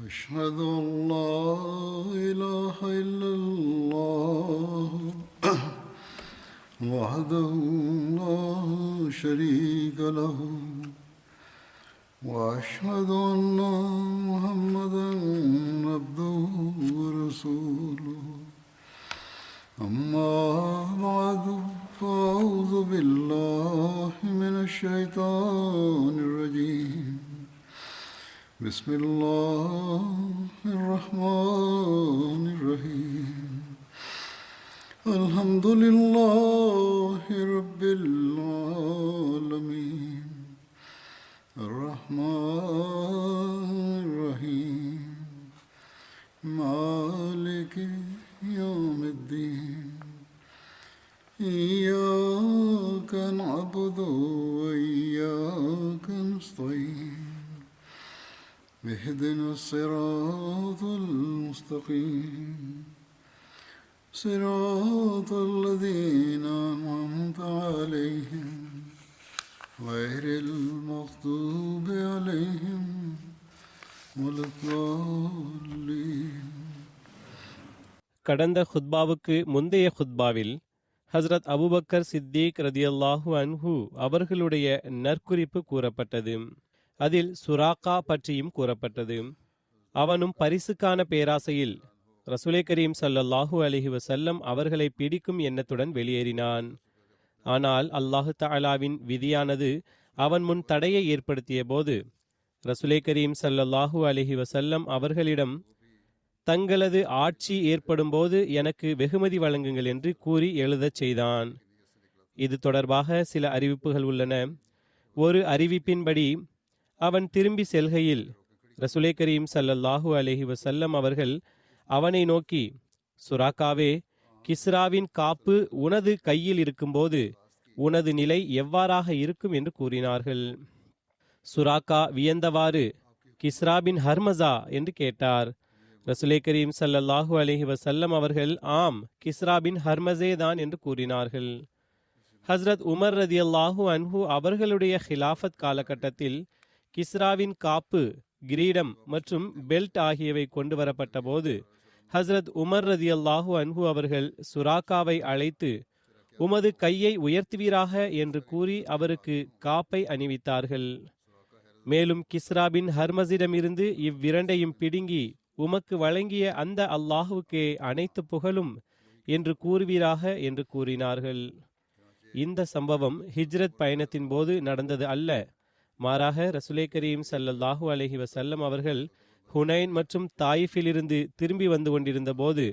أشهد أن لا إله إلا الله وحده لا شريك له وأشهد أن محمدا عبده ورسوله أما بعد فأعوذ بالله من الشيطان الرجيم بسم الله الرحمن الرحيم الحمد لله رب العالمين الرحمن الرحيم مالك يوم الدين إياك نعبد وإياك نستعين اهدنا الصراط المستقيم صراط الذين أنعمت عليهم غير المغضوب عليهم ولا الضالين. கடந்த ஹுத்பாவுக்கு முந்தைய ஹுத்பாவில் ஹஸ்ரத் அபூபக்கர் சித்திக் ரதியல்லாஹு அன்ஹு அவர்களுடைய நற்குறிப்பு கூறப்பட்டது. அதில் சுராக்கா பற்றியும் கூறப்பட்டது. அவனும் பரிசுக்கான பேராசையில் ரசூலே கரீம் ஸல்லல்லாஹு அலைஹி வஸல்லம் அவர்களை பிடிக்கும் எண்ணத்துடன் வெளியேறினான். ஆனால் அல்லாஹு தஆலாவின் விதியானது அவன் முன் தடையை ஏற்படுத்திய போது ரசூலே கரீம் ஸல்லல்லாஹு அலைஹி வஸல்லம் அவர்களிடம் தங்களது ஆட்சி ஏற்படும் போது எனக்கு வெகுமதி வழங்குங்கள் என்று கூறி எழுதச் செய்தான். இது தொடர்பாக சில அறிவிப்புகள் உள்ளன. ஒரு அறிவிப்பின்படி அவன் திரும்பி செல்கையில் ரசூலே கரீம் ஸல்லல்லாஹு அலைஹி வஸல்லம் அவர்கள் அவனை நோக்கி, சுராக்காவே, கிஸ்ராவின் காப்பு உனது கையில் இருக்கும்போது உனது நிலை எவ்வாறாக இருக்கும் என்று கூறினார்கள். சுராக்கா வியந்தவாறு கிஸ்ராபின் ஹர்மஸா என்று கேட்டார். ரசூலே கரீம் ஸல்லல்லாஹு அலைஹி வஸல்லம் அவர்கள் ஆம், கிஸ்ராபின் ஹர்மஸே தான் என்று கூறினார்கள். ஹஸ்ரத் உமர் ரதியல்லாஹு அன்ஹு அவர்களுடைய ஹிலாஃபத் காலகட்டத்தில் கிஸ்ராவின் காப்பு, கிரீடம் மற்றும் பெல்ட் ஆகியவை கொண்டு வரப்பட்ட போது ஹஸ்ரத் உமர் ரதியல்லாஹு அன்ஹு அவர்கள் சுராக்காவை அழைத்து உமது கையை உயர்த்துவீராக என்று கூறி அவருக்கு காப்பை அணிவித்தார்கள். மேலும் கிஸ்ராபின் ஹர்மஸிடமிருந்து இவ்விரண்டையும் பிடுங்கி உமக்கு வழங்கிய அந்த அல்லாஹுக்கே அனைத்து புகழும் என்று கூறுவீராக என்று கூறினார்கள். இந்த சம்பவம் ஹிஜ்ரத் பயணத்தின் போது நடந்தது அல்ல. மாறாக ரசூலே கரீம் ஸல்லல்லாஹு அலைஹி வஸல்லம் அவர்கள் ஹுனைன் மற்றும் தாயிஃபிலிருந்து திரும்பி வந்து கொண்டிருந்த போது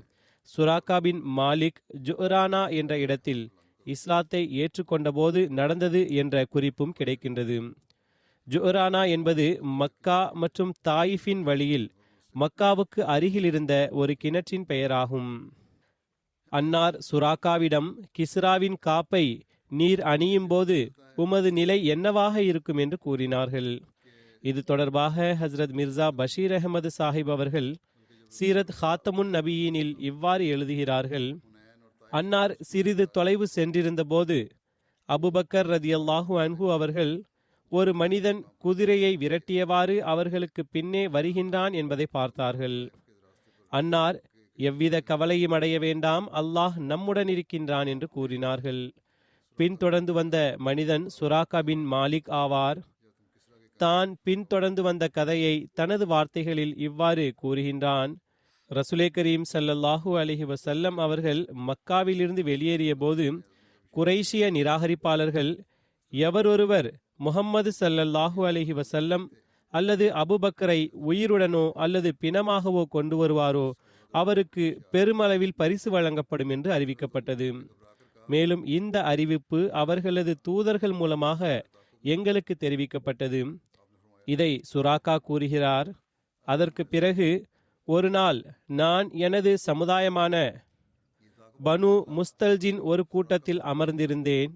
சுராக்காபின் மாலிக் ஜுஹ்ரானா என்ற இடத்தில் இஸ்லாத்தை ஏற்றுக்கொண்ட போது நடந்தது என்ற குறிப்பும் கிடைக்கின்றது. ஜுஹ்ரானா என்பது மக்கா மற்றும் தாயிஃபின் வழியில் மக்காவுக்கு அருகில் இருந்த ஒரு கிணற்றின் பெயராகும். அன்னார் சுராக்காவிடம் கிஸ்ராவின் காப்பை நீர் அணியும் போது உமது நிலை என்னவாக இருக்கும் என்று கூறினார்கள். இது தொடர்பாக ஹஸ்ரத் மிர்சா பஷீர் அஹமது சாஹிப் அவர்கள் சீரத் ஹாத்தமுன் நபியினில் இவ்வாறு எழுதுகிறார்கள். அன்னார் சிறிது தொலைவு சென்றிருந்த போது அபுபக்கர் ரதியல்லாஹு அன்ஹு அவர்கள் ஒரு மனிதன் குதிரையை விரட்டியவாறு அவர்களுக்கு பின்னே வருகின்றான் என்பதை பார்த்தார்கள். அன்னார் எவ்வித கவலையும் அடைய வேண்டாம், அல்லாஹ் நம்முடன் இருக்கின்றான் என்று கூறினார்கள். பின்தொடர்ந்து வந்த மனிதன் சுராக்கா பின் மாலிக் ஆவார். தான் பின்தொடர்ந்து வந்த கதையை தனது வார்த்தைகளில் இவ்வாறு கூறுகின்றான். ரசூலே கரீம் ஸல்லல்லாஹு அலைஹி வஸல்லம் அவர்கள் மக்காவிலிருந்து வெளியேறிய போது குறைஷிய நிராகரிப்பாளர்கள் எவரொருவர் முஹம்மது ஸல்லல்லாஹு அலைஹி வஸல்லம் அல்லது அபுபக்கரை உயிருடனோ அல்லது பிணமாகவோ கொண்டு வருவாரோ அவருக்கு பெருமளவில் பரிசு வழங்கப்படும் என்று அறிவிக்கப்பட்டது. மேலும் இந்த அறிவிப்பு அவர்களது தூதர்கள் மூலமாக எங்களுக்கு தெரிவிக்கப்பட்டது. இதை சுராக்கா கூறுகிறார். அதற்கு பிறகு ஒரு நாள் நான் எனது சமுதாயமான பனு முஸ்தல்ஜின் ஒரு கூட்டத்தில் அமர்ந்திருந்தேன்.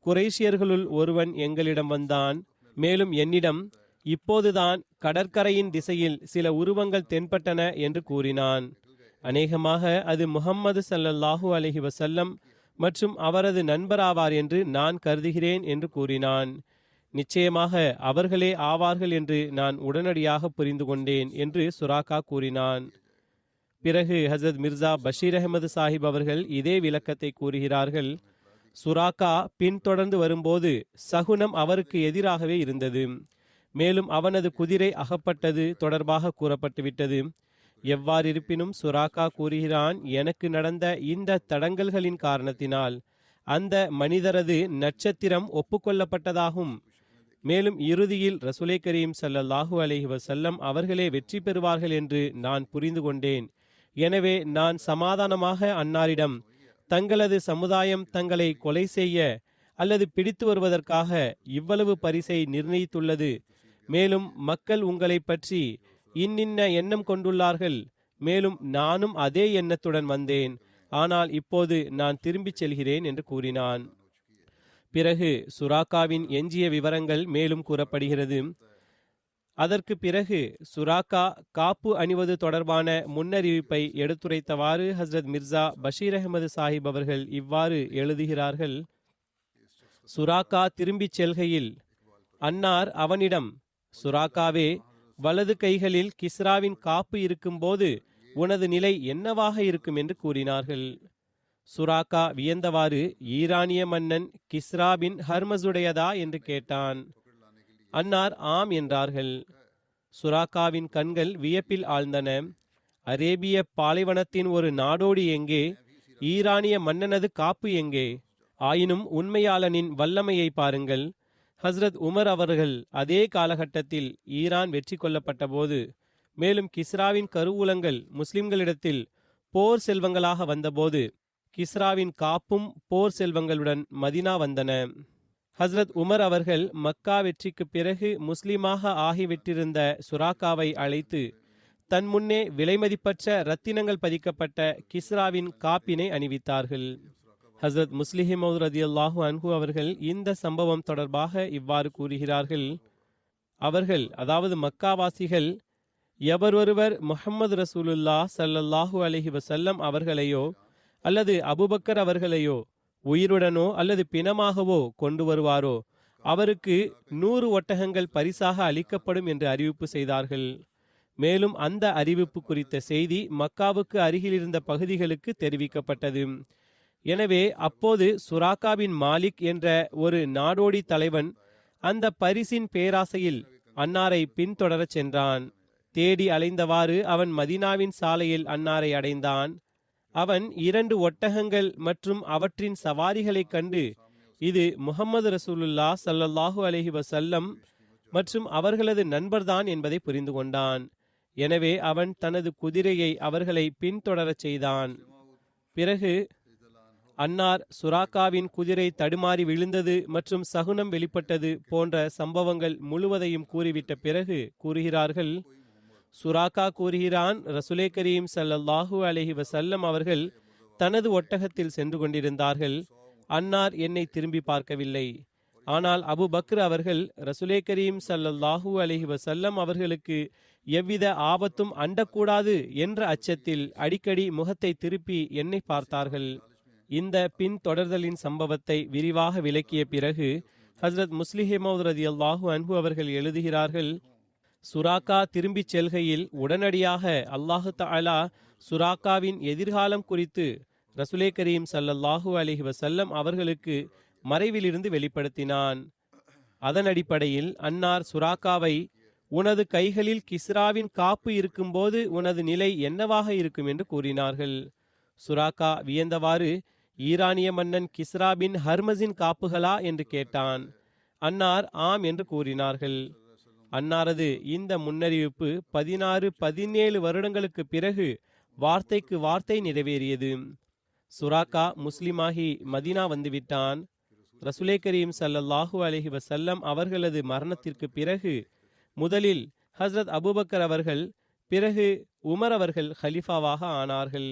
குறைஷியர்களுள் ஒருவன் எங்களிடம் வந்தான். மேலும் என்னிடம், இப்போதுதான் கடற்கரையின் திசையில் சில உருவங்கள் தென்பட்டன என்று கூறினான். அநேகமாக அது முஹம்மது ஸல்லல்லாஹு அலைஹி வஸல்லம் மற்றும் அவரது நண்பராவார் என்று நான் கருதுகிறேன் என்று கூறினான். நிச்சயமாக அவர்களே ஆவார்கள் என்று நான் உடனடியாக புரிந்து கொண்டேன் என்று சுராக்கா கூறினான். பிறகு ஹசரத் மிர்சா பஷீர் அஹமது சாஹிப் அவர்கள் இதே விளக்கத்தை கூறுகிறார்கள். சுராக்கா பின்தொடர்ந்து வரும்போது சகுனம் அவருக்கு எதிராகவே இருந்தது. மேலும் அவனது குதிரை அகப்பட்டது தொடர்பாக கூறப்பட்டுவிட்டது. எவ்வாறிருப்பினும் சுராக்கா கூறுகிறான், எனக்கு நடந்த இந்த தடங்கல்களின் காரணத்தினால் அந்த மனிதரது நட்சத்திரம் ஒப்புக்கொள்ளப்பட்டதாகும். மேலும் இறுதியில் ரசூலை கரீம் ஸல்லல்லாஹு அலைஹி வஸல்லம் அவர்களே வெற்றி பெறுவார்கள் என்று நான் புரிந்து கொண்டேன். எனவே நான் சமாதானமாக அன்னாரிடம், தங்களது சமுதாயம் தங்களை கொலை செய்ய அல்லது பிடித்து வருவதற்காக இவ்வளவு பரிசை நிர்ணயித்துள்ளது. மேலும் மக்கள் உங்களை பற்றி இன்னின்ன எண்ணம் கொண்டுள்ளார்கள். மேலும் நானும் அதே எண்ணத்துடன் வந்தேன். ஆனால் இப்போது நான் திரும்பிச் செல்கிறேன் என்று கூறினான். பிறகு சுராக்காவின் எஞ்சிய விவரங்கள் மேலும் கூறப்படுகிறது. அதற்கு பிறகு சுராக்கா காப்பு அணிவது தொடர்பான முன்னறிவிப்பை எடுத்துரைத்தவாறு ஹஸ்ரத் மிர்சா பஷீர் அஹமது சாஹிப் அவர்கள் இவ்வாறு எழுதுகிறார்கள். சுராக்கா திரும்பிச் செல்கையில் அன்னார் அவனிடம், சுராக்காவே, வலது கைகளில் கிஸ்ராவின் காப்பு இருக்கும்போது உனது நிலை என்னவாக இருக்கும் என்று கூறினார்கள். சுராக்கா வியந்தவாறு, ஈரானிய மன்னன் கிஸ்ரா பின் ஹர்மஸுடையதா என்று கேட்டான். அன்னார் ஆம் என்றார்கள். சுராக்காவின் கண்கள் வியப்பில் ஆழ்ந்தன. அரேபிய பாலைவனத்தின் ஒரு நாடோடி எங்கே? ஈரானிய மன்னனது காப்பு எங்கே? ஆயினும் உண்மையாளனின் வல்லமையை பாருங்கள். ஹஸ்ரத் உமர் அவர்கள் அதே காலகட்டத்தில் ஈரான் வெற்றி கொள்ளப்பட்ட போது, மேலும் கிஸ்ராவின் கருவூலங்கள் முஸ்லிம்களிடத்தில் போர் செல்வங்களாக வந்தபோது கிஸ்ராவின் காப்பும் போர் செல்வங்களுடன் மதினா வந்தன. ஹஸ்ரத் உமர் அவர்கள் மக்கா வெற்றிக்கு பிறகு முஸ்லிமாக ஆகிவிட்டிருந்த சுராக்காவை அழைத்து தன் முன்னே விலைமதிப்பற்ற இரத்தினங்கள் பதிக்கப்பட்ட கிஸ்ராவின் காப்பினை அணிவித்தார்கள். ஹஸ்ரத் முஸ்லிம் மௌத் ரலியல்லாஹு அன்ஹு அவர்கள் இந்த சம்பவம் தொடர்பாக இவ்வாறு கூறுகிறார்கள். அவர்கள், அதாவது மக்காவாசிகள், எவரொருவர் முஹம்மது ரசூலுல்லாஹ் ஸல்லல்லாஹு அலைஹி வஸல்லம் அவர்களையோ அல்லது அபூபக்கர் அவர்களையோ உயிருடனோ அல்லது பிணமாகவோ கொண்டு வருவாரோ அவருக்கு 100 ஒட்டகங்கள் பரிசாக அளிக்கப்படும் என்று அறிவிப்பு செய்தார்கள். மேலும் அந்த அறிவிப்பு குறித்த செய்தி மக்காவுக்கு அருகில் இருந்த பகுதிகளுக்கு தெரிவிக்கப்பட்டது. எனவே அப்போது சுராக்காவின் மாலிக் என்ற ஒரு நாடோடி தலைவன் அந்த பரிசின் பேராசையில் அன்னாரை பின்தொடரச் சென்றான். தேடி அலைந்தவாறு அவன் மதீனாவின் சாலையில் அன்னாரை அடைந்தான். அவன் 2 ஒட்டகங்கள் மற்றும் அவற்றின் சவாரிகளைக் கண்டு, இது முஹம்மது ரசூலுல்லாஹ் ஸல்லல்லாஹு அலைஹி வஸல்லம் மற்றும் அவர்களது நண்பர்தான் என்பதை புரிந்து கொண்டான். எனவே அவன் தனது குதிரையை அவர்களை பின்தொடரச் செய்தான். பிறகு அன்னார் சுராக்காவின் குதிரை தடுமாறி விழுந்தது மற்றும் சகுனம் வெளிப்பட்டது போன்ற சம்பவங்கள் முழுவதையும் கூறிவிட்ட பிறகு கூறுகிறார்கள். சுராக்கா கூறுகிறான், ரசூலே கரீம் ஸல்லல்லாஹு அலைஹி வஸல்லம் அவர்கள் தனது ஒட்டகத்தில் சென்று கொண்டிருந்தார்கள். அன்னார் என்னை திரும்பி பார்க்கவில்லை. ஆனால் அபு பக்ர் அவர்கள் ரசூலே கரீம் ஸல்லல்லாஹு அலைஹி வஸல்லம் அவர்களுக்கு எவ்வித ஆபத்தும் அண்டக்கூடாது என்ற அச்சத்தில் அடிக்கடி முகத்தை திருப்பி என்னை பார்த்தார்கள். இந்த பின் தொடர்தலின் சம்பவத்தை விரிவாக விளக்கிய பிறகு ஹஸ்ரத் முஸ்லிம் மௌத் ரலியல்லாஹு அன்ஹு அவர்கள் எழுதுகிறார்கள். சுராக்கா திரும்பிச் செல்கையில் உடனடியாக அல்லாஹு தஆலா சுராக்காவின் எதிர்காலம் குறித்து ரசூலே கரீம் ஸல்லல்லாஹு அலைஹி வஸல்லம் அவர்களுக்கு மறைவிலிருந்து வெளிப்படுத்தினான். அதன் அடிப்படையில் அன்னார் சுராக்காவை, உனது கைகளில் கிஸ்ராவின் காப்பு இருக்கும்போது உனது நிலை என்னவாக இருக்கும் என்று கூறினார்கள். சுராக்கா வியந்தவாறு, ஈரானிய மன்னன் கிஸ்ரா பின் ஹர்மஸின் காப்புகளா என்று கேட்டான். அன்னார் ஆம் என்று கூறினார்கள். அன்னாரது இந்த முன்னறிவிப்பு 16-17 வருடங்களுக்கு பிறகு வார்த்தைக்கு வார்த்தை நிறைவேறியது. சுராக்கா முஸ்லிமாகி மதீனா வந்துவிட்டான். ரசூலே கரீம் ஸல்லல்லாஹு அலைஹி வஸல்லம் அவர்களது மரணத்திற்கு பிறகு முதலில் ஹஸ்ரத் அபூபக்கர் அவர்கள், பிறகு உமர் அவர்கள் ஹலிஃபாவாக ஆனார்கள்.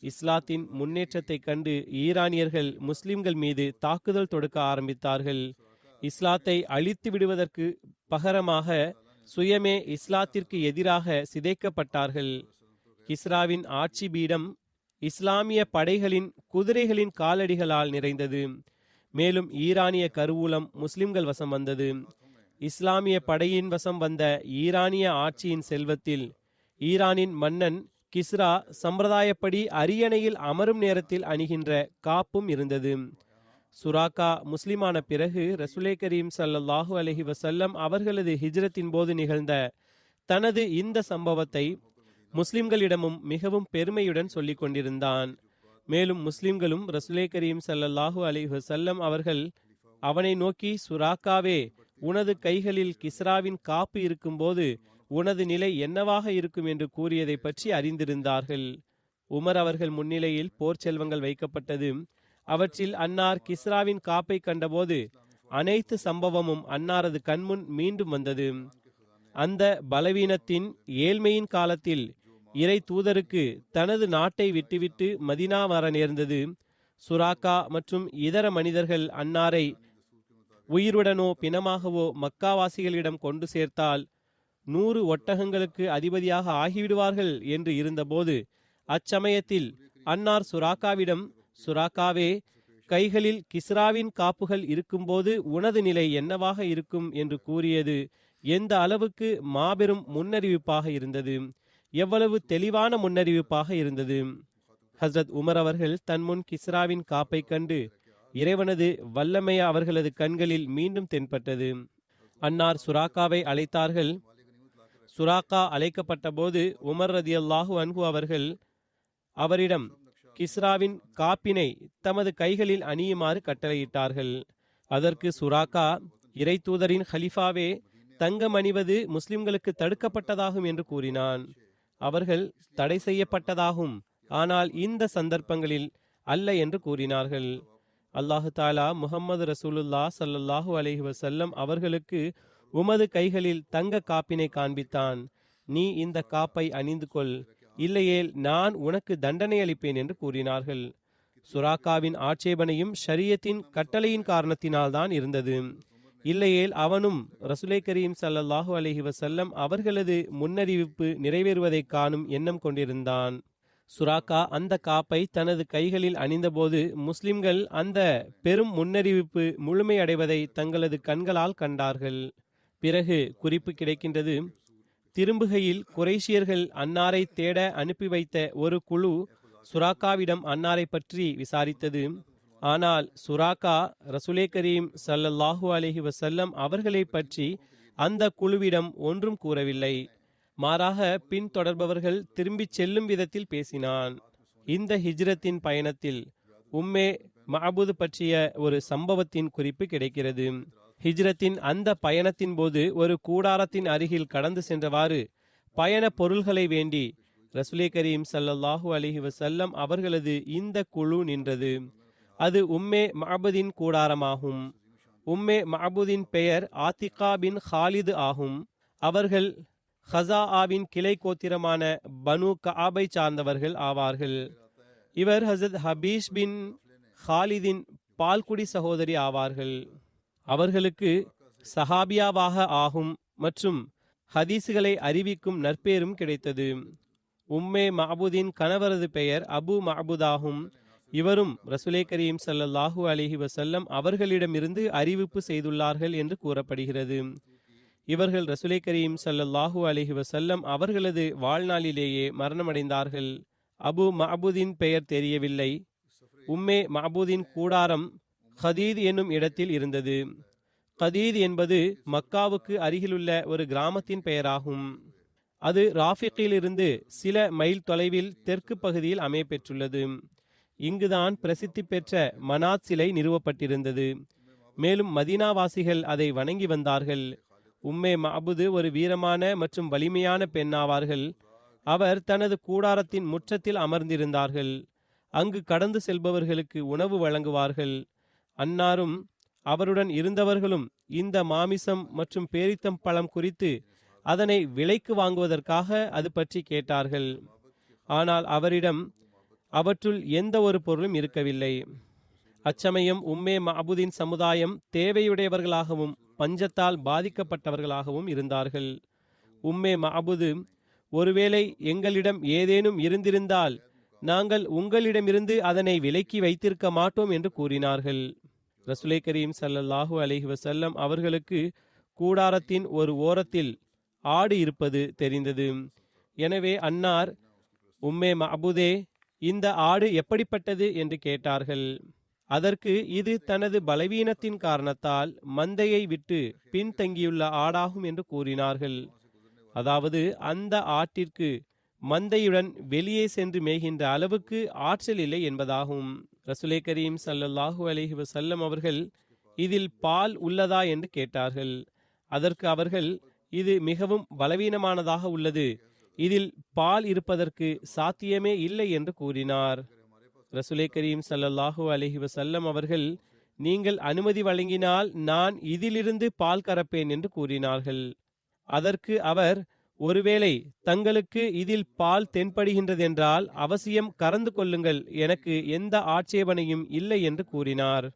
இஸ்லாத்தின் முன்னேற்றத்தை கண்டு ஈரானியர்கள் முஸ்லிம்கள் மீது தாக்குதல் தொடுக்க ஆரம்பித்தார்கள். இஸ்லாத்தை அழித்து விடுவதற்கு பகரமாக சுயமே இஸ்லாத்திற்கு எதிராக சிதைக்கப்பட்டார்கள். கிஸ்ராவின் ஆட்சி பீடம் இஸ்லாமிய படைகளின் குதிரைகளின் காலடிகளால் நிறைந்தது. மேலும் ஈரானிய கருவூலம் முஸ்லிம்கள் வசம் வந்தது. இஸ்லாமிய படையின் வசம் வந்த ஈரானிய ஆட்சியின் செல்வத்தில் ஈரானின் மன்னன் கிஸ்ரா சம்பிரதாயப்படி அரியணையில் அமரும் நேரத்தில் அணிகின்ற காப்பும் இருந்தது. சுராக்கா முஸ்லிமான பிறகு ரசூலே கரீம் ஸல்லல்லாஹு அலைஹி வஸல்லம் அவர்களது ஹிஜ்ரத்தின் போது நிகழ்ந்த தனது இந்த சம்பவத்தை முஸ்லிம்களிடமும் மிகவும் பெருமையுடன் சொல்லிக் கொண்டிருந்தான். மேலும் முஸ்லிம்களும் ரசூலே கரீம் ஸல்லல்லாஹு அலைஹி வஸல்லம் அவர்கள் அவனை நோக்கி, சுராக்காவே, உனது கைகளில் கிஸ்ராவின் காப்பு இருக்கும்போது உனது நிலை என்னவாக இருக்கும் என்று கூறியதை பற்றி அறிந்திருந்தார்கள். உமர் அவர்கள் முன்னிலையில் போர் செல்வங்கள் வைக்கப்பட்டது. அவற்றில் அன்னார் கிஸ்ராவின் காப்பை கண்டபோது அனைத்து சம்பவமும் அன்னாரது கண்முன் மீண்டும் வந்தது. அந்த பலவீனத்தின் ஏழ்மையின் காலத்தில் இறை தூதருக்கு தனது நாட்டை விட்டுவிட்டு மதினா வர நேர்ந்தது. சுராக்கா மற்றும் இதர மனிதர்கள் அன்னாரை உயிருடனோ பிணமாகவோ மக்காவாசிகளிடம் கொண்டு சேர்த்தால் 100 ஒட்டகங்களுக்கு அதிபதியாக ஆகிவிடுவார்கள் என்று இருந்தபோது அச்சமயத்தில் அன்னார் சுராக்காவிடம், சுராக்காவே, கைகளில் கிஸ்ராவின் காப்புகள் இருக்கும்போது உனது நிலை என்னவாக இருக்கும் என்று கூறியது எந்த அளவுக்கு மாபெரும் முன்னறிவிப்பாக இருந்தது, எவ்வளவு தெளிவான முன்னறிவிப்பாக இருந்தது. ஹஸ்ரத் உமர் அவர்கள் தன்முன் கிஸ்ராவின் காப்பை கண்டு இறைவனது வல்லமை அவர்களது கண்களில் மீண்டும் தென்பட்டது. அன்னார் சுராக்காவை அழைத்தார்கள். சுராக்கா அழைக்கப்பட்ட போது உமர் ரதியல்லாஹு அன்ஹு அவர்கள் அவரிடம் கிஸ்ராவின் காப்பினை தமது கைகளில் அணியுமாறு கட்டளையிட்டார்கள். அதற்கு சுராக்கா, இறை தூதரின் ஹலிஃபாவே, தங்கம் அணிவது முஸ்லிம்களுக்கு தடுக்கப்பட்டதாகும் என்று கூறினான். அவர்கள் தடை செய்யப்பட்டதாகும், ஆனால் இந்த சந்தர்ப்பங்களில் அல்ல என்று கூறினார்கள். அல்லாஹு தாலா முஹம்மது ரசூலுல்லாஹ் ஸல்லல்லாஹு அலைஹி வஸல்லம் அவர்களுக்கு உமது கைகளில் தங்க காப்பினை காண்பித்தான். நீ இந்த காப்பை அணிந்து கொள், இல்லையேல் நான் உனக்கு தண்டனை அளிப்பேன் என்று கூறினார்கள். சுராக்காவின் ஆட்சேபனையும் ஷரியத்தின் கட்டளையின் காரணத்தினால்தான் இருந்தது. இல்லையேல் அவனும் ரசூலே கரீம் ஸல்லல்லாஹு அலைஹி வஸல்லம் அவர்களது முன்னறிவிப்பு நிறைவேறுவதை காணும் எண்ணம் கொண்டிருந்தான். சுராக்கா அந்த காப்பை தனது கைகளில் அணிந்தபோது முஸ்லிம்கள் அந்த பெரும் முன்னறிவிப்பு முழுமையடைவதை தங்களது கண்களால் கண்டார்கள். பிறகு குறிப்பு கிடைக்கின்றது. திரும்புகையில் குறைஷியர்கள் அன்னாரை தேட அனுப்பி வைத்த ஒரு குழு சுராக்காவிடம் அன்னாரை பற்றி விசாரித்தது. ஆனால் சுராக்கா ரசூலே கரீம் ஸல்லல்லாஹு அலைஹி வஸல்லம் அவர்களை பற்றி அந்த குழுவிடம் ஒன்றும் கூறவில்லை. மாறாக பின்தொடர்பவர்கள் திரும்பிச் செல்லும் விதத்தில் பேசினான். இந்த ஹிஜ்ரத்தின் பயணத்தில் உம்மே மஅபூத் பற்றிய ஒரு சம்பவத்தின் குறிப்பு கிடைக்கிறது. ஹிஜ்ரத்தின் அந்த பயணத்தின் போது ஒரு கூடாரத்தின் அருகில் கடந்து சென்றவாறு பயண பொருள்களை வேண்டி ரசூலே கரீம் ஸல்லல்லாஹு அலைஹி வஸல்லம் அவர்களது இந்த குழு நின்றது. அது உம்மே மஅபூதின் கூடாரமாகும். உம்மே மஅபூதின் பெயர் ஆத்திகா பின் ஹாலிது ஆகும். அவர்கள் ஹஸாஆவின் கிளை கோத்திரமான பனு கஆபை சார்ந்தவர்கள் ஆவார்கள். இவர் ஹஸரத் ஹபீஷ் பின் ஹாலிதின் பால்குடி சகோதரி ஆவார்கள். அவர்களுக்கு சஹாபியாவாக ஆகும் மற்றும் ஹதீசுகளை அறிவிக்கும் நற்பேரும் கிடைத்தது. உம்மே மஅபூதின் கணவரது பெயர் அபு மஅபூதாகும். இவரும் ரசூலே கரீம் ஸல்லல்லாஹு அலைஹி வஸல்லம் அவர்களிடமிருந்து அறிவிப்பு செய்துள்ளார்கள் என்று கூறப்படுகிறது. இவர்கள் ரசூலே கரீம் ஸல்லல்லாஹு அலைஹி வஸல்லம் அவர்களது வாழ்நாளிலேயே மரணமடைந்தார்கள். அபு மஅபூதின் பெயர் தெரியவில்லை. உம்மே மஅபூதின் கூடாரம் கதீத் என்னும் இடத்தில் இருந்தது. கதீத் என்பது மக்காவுக்கு அருகிலுள்ள ஒரு கிராமத்தின் பெயராகும். அது ராஃபிக்கில் இருந்து சில மைல் தொலைவில் தெற்கு பகுதியில் அமையப்பெற்றுள்ளது. இங்குதான் பிரசித்தி பெற்ற மனாத் சிலை நிறுவப்பட்டிருந்தது. மேலும் மதீனாவாசிகள் அதை வணங்கி வந்தார்கள். உம்மே மஅபூத் ஒரு வீரமான மற்றும் வலிமையான பெண்ணாவார்கள். அவர் தனது கூடாரத்தின் முற்றத்தில் அமர்ந்திருந்தார்கள். அங்கு கடந்து செல்பவர்களுக்கு உணவு வழங்குவார்கள். அன்னாரும் அவருடன் இருந்தவர்களும் இந்த மாமிசம் மற்றும் பேரித்தம் பழம் குறித்து அதனை விலைக்கு வாங்குவதற்காக அது பற்றி கேட்டார்கள். ஆனால் அவரிடம் அவற்றுள் எந்த ஒரு பொருளும் இருக்கவில்லை. அச்சமயம் உம்மே மஅபூதின் சமுதாயம் தேவையுடையவர்களாகவும் பஞ்சத்தால் பாதிக்கப்பட்டவர்களாகவும் இருந்தார்கள். உம்மே மஅபூத், ஒருவேளை எங்களிடம் ஏதேனும் இருந்திருந்தால் நாங்கள் உங்களிடமிருந்து அதனை விலைக்கு வைத்திருக்க மாட்டோம் என்று கூறினார்கள். ரசூலை கரீம் ஸல்லல்லாஹு அலைஹி வஸல்லம் அவர்களுக்கு கூடாரத்தின் ஒரு ஓரத்தில் ஆடு இருப்பது தெரிந்தது. எனவே அன்னார், உம்மே மஅபூதே, இந்த ஆடு எப்படிப்பட்டது என்று கேட்டார்கள். அதற்கு இது தனது பலவீனத்தின் காரணத்தால் மந்தையை விட்டு பின்தங்கியுள்ள ஆடாகும் என்று கூறினார்கள். அதாவது அந்த ஆட்டிற்கு மந்தையுடன் வெளியே சென்று மேய்கின்ற அளவுக்கு ஆற்றல் இல்லை என்பதாகும். ரசூலே கரீம் ஸல்லல்லாஹு அலைஹி வஸல்லம் அவர்கள், இதில் பால் உள்ளதா என்று கேட்டார்கள். அதற்கு அவர்கள், இது மிகவும் பலவீனமானதாக உள்ளது, இதில் பால் இருப்பதற்கு சாத்தியமே இல்லை என்று கூறினார். ரசூலே கரீம் ஸல்லல்லாஹு அலைஹி வஸல்லம் அவர்கள், நீங்கள் அனுமதி வழங்கினால் நான் இதிலிருந்து பால் கறப்பேன் என்று கூறினார்கள். அதற்கு அவர், ஒருவேளை தங்களுக்கு இதில் பால் தென்படுகின்றதென்றால் அவசியம் கறந்து கொள்ளுங்கள், எனக்கு எந்த ஆட்சேபனையும் இல்லை என்று கூறினார்.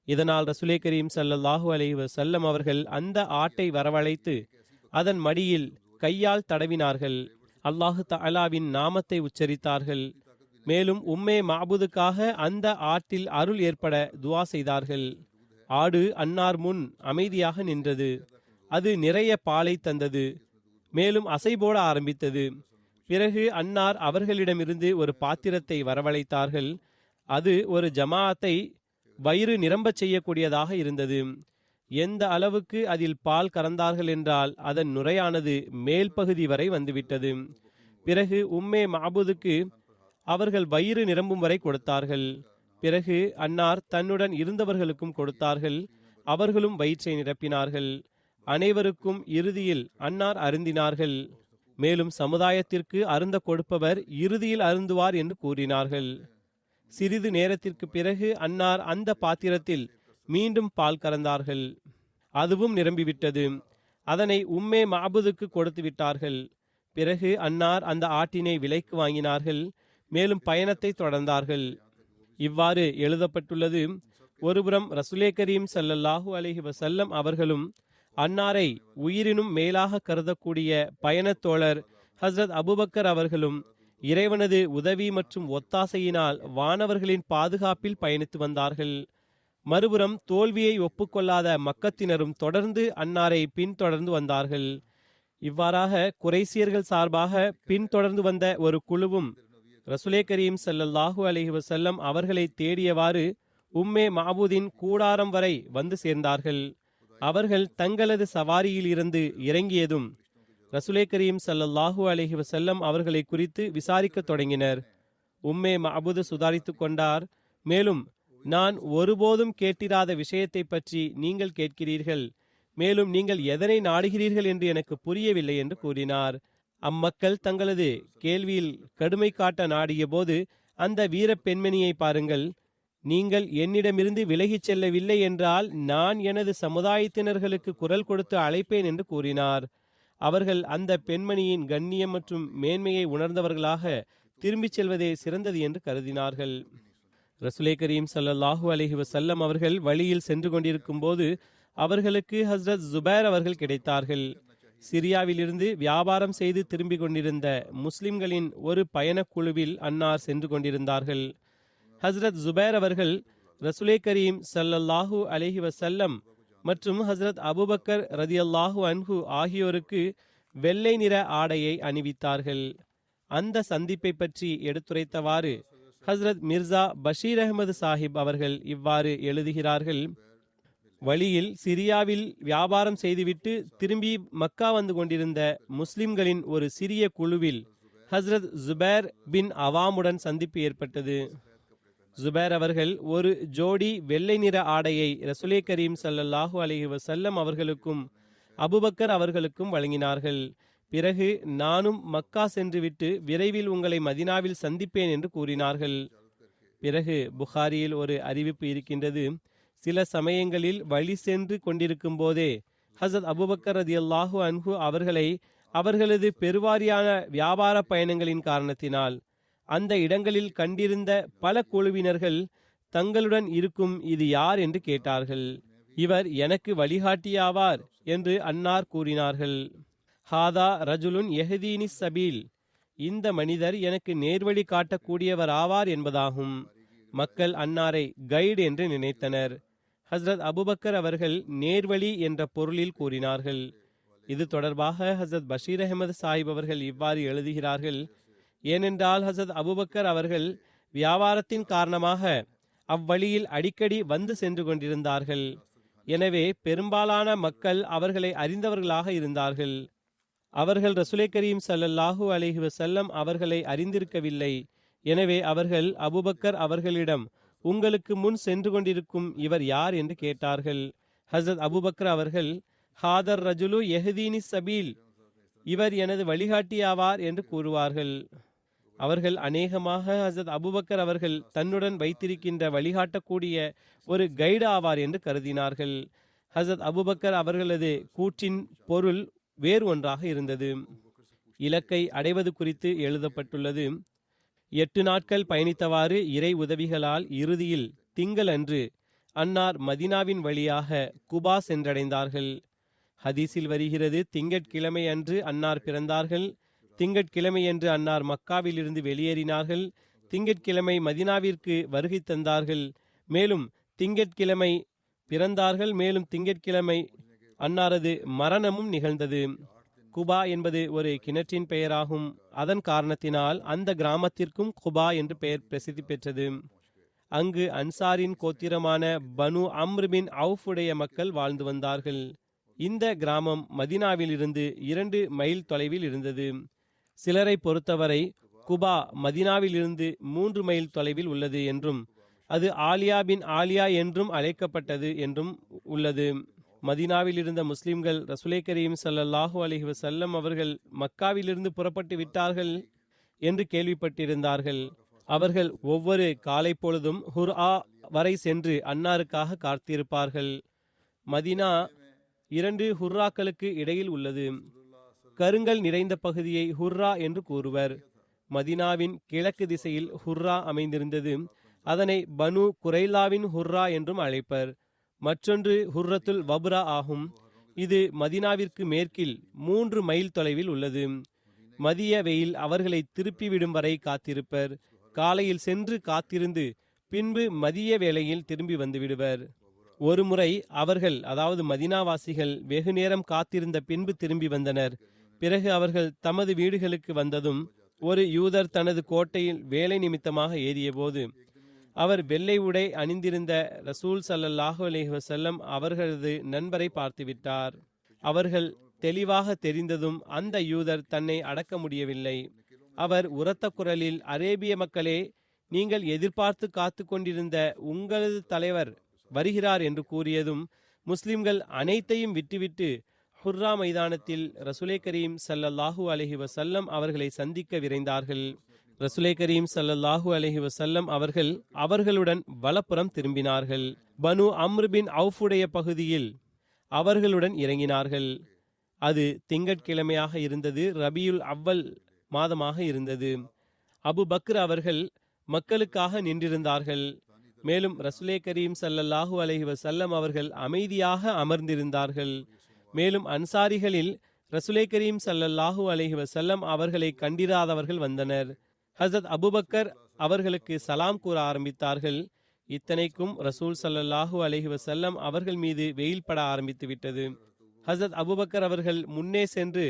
இதனால் ரசூலே கரீம் ஸல்லல்லாஹு அலைஹி வஸல்லம் அவர்கள் அந்த ஆட்டை வரவழைத்து அதன் மடியில் கையால் தடவினார்கள். அல்லாஹு தஆலாவின் நாமத்தை உச்சரித்தார்கள். மேலும் உம்மே மஅபூதுக்காக அந்த ஆட்டில் அருள் ஏற்பட துஆ செய்தார்கள். ஆடு அன்னார் முன் அமைதியாக நின்றது. அது நிறைய பாலை தந்தது. மேலும் அசைபோட ஆரம்பித்தது. பிறகு அன்னார் அவர்களிடமிருந்து ஒரு பாத்திரத்தை வரவழைத்தார்கள். அது ஒரு ஜமாஅத்தை வயிறு நிரம்பச் செய்யக்கூடியதாக இருந்தது. எந்த அளவுக்கு அதில் பால் கறந்தார்கள் என்றால் அதன் நுரையானது மேல் பகுதி வரை வந்துவிட்டது. பிறகு உம்மே மஅபூதுக்கு அவர்கள் வயிறு நிரம்பும் வரை கொடுத்தார்கள். பிறகு அன்னார் தன்னுடன் இருந்தவர்களுக்கும் கொடுத்தார்கள். அவர்களும் வயிற்றை நிரப்பினார்கள். அனைவருக்கும் இறுதியில் அன்னார் அருந்தினார்கள். மேலும் சமுதாயத்திற்கு அருந்த கொடுப்பவர் இறுதியில் அருந்துவார் என்று கூறினார்கள். சிறிது நேரத்திற்கு பிறகு அன்னார் அந்த பாத்திரத்தில் மீண்டும் பால் கறந்தார்கள். அதுவும் நிரம்பிவிட்டது. அதனை உம்மே மஅபூதுக்கு கொடுத்து விட்டார்கள். பிறகு அன்னார் அந்த ஆட்டினை விலைக்கு வாங்கினார்கள். மேலும் பயணத்தை தொடர்ந்தார்கள். இவ்வாறு எழுதப்பட்டுள்ளது. ஒருபுறம் ரசூலே கரீம் ஸல்லல்லாஹு அலைஹி வஸல்லம் அவர்களும் அன்னாரை உயிரினும் மேலாக கருதக்கூடிய பயணத்தோழர் ஹஸ்ரத் அபூபக்கர் அவர்களும் இறைவனது உதவி மற்றும் ஒத்தாசையினால் வானவர்களின் பாதுகாப்பில் பயணித்து வந்தார்கள். மறுபுறம் தோல்வியை ஒப்புக்கொள்ளாத மக்கத்தினரும் தொடர்ந்து அன்னாரை பின்தொடர்ந்து வந்தார்கள். இவ்வாறாக குறைசியர்கள் சார்பாக பின்தொடர்ந்து வந்த ஒரு குழுவும் ரசூலே கரீம் ஸல்லல்லாஹு அலைஹி வஸல்லம் அவர்களை தேடியவாறு உம்மே மஅபூதின் கூடாரம் வரை வந்து சேர்ந்தார்கள். அவர்கள் தங்களது சவாரியில் இருந்து இறங்கியதும் ரசூலே கரீம் ஸல்லல்லாஹு அலைஹி வஸல்லம் அவர்களை குறித்து விசாரிக்க தொடங்கினர். உம்மே மஅபூது சுதாரித்து கொண்டார். மேலும், நான் ஒருபோதும் கேட்டிராத விஷயத்தை பற்றி நீங்கள் கேட்கிறீர்கள். மேலும் நீங்கள் எதனை நாடுகிறீர்கள் என்று எனக்கு புரியவில்லை என்று கூறினார். அம்மக்கள் தங்களது கேள்வியில் கடுமை காட்ட நாடிய போது, அந்த வீர பெண்மணியை பாருங்கள், நீங்கள் என்னிடமிருந்து விலகிச் செல்லவில்லை என்றால் நான் எனது சமுதாயத்தினர்களுக்கு குரல் கொடுத்து அழைப்பேன் என்று கூறினார். அவர்கள் அந்த பெண்மணியின் கண்ணியம் மற்றும் மேன்மையை உணர்ந்தவர்களாக திரும்பிச் செல்வதே சிறந்தது என்று கருதினார்கள். ரசூலே கரீம் ஸல்லல்லாஹு அலைஹி வஸல்லம் அவர்கள் வழியில் சென்று கொண்டிருக்கும் போது அவர்களுக்கு ஹஸ்ரத் ஜுபைர் அவர்கள் கிடைத்தார்கள். சிரியாவிலிருந்து வியாபாரம் செய்து திரும்பிக் கொண்டிருந்த முஸ்லிம்களின் ஒரு பயணக்குழுவில் அன்னார் சென்று கொண்டிருந்தார்கள். ஹஸ்ரத் ஜுபைர் அவர்கள் ரசூலே கரீம் ஸல்லல்லாஹு அலைஹி வஸல்லம் மற்றும் ஹஸ்ரத் அபூபக்கர் ரதியல்லாஹு அன்ஹு ஆகியோருக்கு வெள்ளை நிற ஆடையை அணிவித்தார்கள். அந்த சந்திப்பை பற்றி எடுத்துரைத்தவாறு ஹஸ்ரத் மிர்சா பஷீர் அஹமது சாஹிப் அவர்கள் இவ்வாறு எழுதுகிறார்கள். வழியில் சிரியாவில் வியாபாரம் செய்துவிட்டு திரும்பி மக்கா வந்து கொண்டிருந்த முஸ்லிம்களின் ஒரு சிறிய குழுவில் ஹஸ்ரத் ஜுபைர் பின் அவாமுடன் சந்திப்பு ஏற்பட்டது. ஜுபைர் அவர்கள் ஒரு ஜோடி வெள்ளை நிற ஆடையை ரசூலே கரீம் ஸல்லல்லாஹு அலைஹி வஸல்லம் அவர்களுக்கும் அபூபக்கர் அவர்களுக்கும் வழங்கினார்கள். பிறகு, நானும் மக்கா சென்றுவிட்டு விரைவில் உங்களை மதினாவில் சந்திப்பேன் என்று கூறினார்கள். பிறகு புகாரியில் ஒரு அறிவிப்பு இருக்கின்றது. சில சமயங்களில் வழி சென்று கொண்டிருக்கும் போதே ஹசரத் அபூபக்கர் ரலியல்லாஹு அன்ஹு அவர்களை அவர்களது பெருவாரியான வியாபார பயணங்களின் காரணத்தினால் அந்த இடங்களில் கண்டிருந்த பல குழுவினர்கள் தங்களுடன் இருக்கும் இது யார் என்று கேட்டார்கள். இவர் எனக்கு வழிகாட்டியாவார் என்று அன்னார் கூறினார்கள். ஹாதா ரஜுலுன் யஹ்தீனி சபீல், இந்த மனிதர் எனக்கு நேர்வழி காட்டக்கூடியவர் ஆவார் என்பதாகும். மக்கள் அன்னாரை கைடு என்று நினைத்தனர். ஹஸ்ரத் அபுபக்கர் அவர்கள் நேர்வழி என்ற பொருளில் கூறினார்கள். இது தொடர்பாக ஹசரத் பஷீர் அஹமது சாஹிப் அவர்கள் இவ்வாறு எழுதுகிறார்கள். ஏனென்றால் ஹசரத் அபுபக்கர் அவர்கள் வியாபாரத்தின் காரணமாக அவ்வழியில் அடிக்கடி வந்து சென்று கொண்டிருந்தார்கள். எனவே பெரும்பாலான மக்கள் அவர்களை அறிந்தவர்களாக இருந்தார்கள். அவர்கள் ரசூலை கரீம் ஸல்லல்லாஹு அலைஹி வஸல்லம் அவர்களை அறிந்திருக்கவில்லை. எனவே அவர்கள் அபுபக்கர் அவர்களிடம், உங்களுக்கு முன் சென்று கொண்டிருக்கும் இவர் யார் என்று கேட்டார்கள். ஹசரத் அபுபக்கர் அவர்கள், ஹாதர் ரஜுலு யஹ்தீனி சபீல், இவர் எனது வழிகாட்டியாவார் என்று கூறுவார்கள். அவர்கள் அநேகமாக ஹசரத் அபுபக்கர் அவர்கள் தன்னுடன் வைத்திருக்கின்ற வழிகாட்டக்கூடிய ஒரு கைடு ஆவார் என்று கருதினார்கள். ஹசரத் அபுபக்கர் அவர்களது கூற்றின் பொருள் வேறு ஒன்றாக இருந்தது. இலக்கை அடைவது குறித்து எழுதப்பட்டுள்ளது. 8 நாட்கள் பயணித்தவாறு இறை உதவிகளால் இறுதியில் திங்கள் அன்று அன்னார் மதினாவின் வழியாக குபா சென்றடைந்தார்கள். ஹதீஸில் வருகிறது, திங்கட்கிழமை அன்று அன்னார் பிறந்தார்கள். திங்கட்கிழமை என்று அன்னார் மக்காவில் இருந்து வெளியேறினார்கள். திங்கட்கிழமை மதினாவிற்கு வருகை தந்தார்கள். மேலும் திங்கட்கிழமை பிறந்தார்கள். மேலும் திங்கட்கிழமை அன்னாரது மரணமும் நிகழ்ந்தது. குபா என்பது ஒரு கிணற்றின் பெயராகும். அதன் காரணத்தினால் அந்த கிராமத்திற்கும் குபா என்று பெயர் பிரசித்தி பெற்றது. அங்கு அன்சாரின் கோத்திரமான பனு அம்ர் பின் அவுஃப் உடைய மக்கள் வாழ்ந்து வந்தார்கள். இந்த கிராமம் மதினாவில் இருந்து 2 மைல் தொலைவில் இருந்தது. சிலரை பொறுத்தவரை குபா மதினாவில் இருந்து 3 மைல் தொலைவில் உள்ளது என்றும் அது ஆலியா பின் ஆலியா என்றும் அழைக்கப்பட்டது என்றும் உள்ளது. மதினாவில் இருந்த முஸ்லிம்கள் ரசூலை கரீம் ஸல்லல்லாஹு அலைஹி வஸல்லம் அவர்கள் மக்காவிலிருந்து புறப்பட்டு விட்டார்கள் என்று கேள்விப்பட்டிருந்தார்கள். அவர்கள் ஒவ்வொரு காலை பொழுதும் ஹுர்ஆ வரை சென்று அன்னாருக்காக காத்திருப்பார்கள். மதினா 2 ஹுர்ராக்களுக்கு இடையில் உள்ளது. கருங்கல் நிறைந்த பகுதியை ஹுர்ரா என்று கூறுவர். மதினாவின் கிழக்கு திசையில் ஹுர்ரா அமைந்திருந்தது. அதனை பனு குரைலாவின் ஹுர்ரா என்றும் அழைப்பர். மற்றொன்று ஹுர்ரத்துல் வபுரா ஆகும். இது மதினாவிற்கு மேற்கில் 3 மைல் தொலைவில் உள்ளது. மதிய வெயில் அவர்களை திருப்பிவிடும் வரை காத்திருப்பர். காலையில் சென்று காத்திருந்து பின்பு மதிய வேளையில் திரும்பி வந்து விடுவர். ஒரு முறை அவர்கள், அதாவது மதினாவாசிகள், வெகு நேரம் காத்திருந்த பின்பு திரும்பி வந்தனர். பிறகு அவர்கள் தமது வீடுகளுக்கு வந்ததும் ஒரு யூதர் தனது கோட்டையில் வேலை நிமித்தமாக ஏறிய போது அவர் வெள்ளை உடை அணிந்திருந்த ரசூல் ஸல்லல்லாஹு அலைஹி வஸல்லம் அவர்களது நண்பரை பார்த்துவிட்டார். அவர்கள் தெளிவாக தெரிந்ததும் அந்த யூதர் தன்னை அடக்க முடியவில்லை. அவர் உரத்த குரலில், அரேபிய மக்களே, நீங்கள் எதிர்பார்த்து காத்து கொண்டிருந்த உங்களது தலைவர் வருகிறார் என்று கூறியதும் முஸ்லிம்கள் அனைத்தையும் விட்டுவிட்டு ஹுர்ரா மைதானத்தில் ரசூலை கரீம் ஸல்லல்லாஹு அலைஹி வஸல்லம் அவர்களை சந்திக்க விரைந்தார்கள். ரசூலை கரீம் ஸல்லல்லாஹு அலைஹி வஸல்லம் அவர்கள் அவர்களுடன் வலப்புறம் திரும்பினார்கள். பனு அம்ர் பின் அவுஃப் உடைய பகுதியில் அவர்களுடன் இறங்கினார்கள். அது திங்கட்கிழமையாக இருந்தது. ரபியுல் அவ்வல் மாதமாக இருந்தது. அபு பக்ர் அவர்கள் மக்களுக்காக நின்றிருந்தார்கள். மேலும் ரசூலே கரீம் ஸல்லல்லாஹு அலைஹி வஸல்லம் அவர்கள் அமைதியாக அமர்ந்திருந்தார்கள். மேலும் அன்சாரிகளில் ரசூலே கரீம் ஸல்லல்லாஹு அலைஹி வஸல்லம் அவர்களை கண்டிராதவர்கள் வந்தனர். ஹஸரத் அபுபக்கர் அவர்களுக்கு சலாம் கூற ஆரம்பித்தார்கள். இத்தனைக்கும் ரசூல் ஸல்லல்லாஹு அலைஹி வஸல்லம் அவர்கள் மீது வெயில் பட ஆரம்பித்து விட்டது. ஹஸரத் அபுபக்கர் அவர்கள் முன்னே சென்று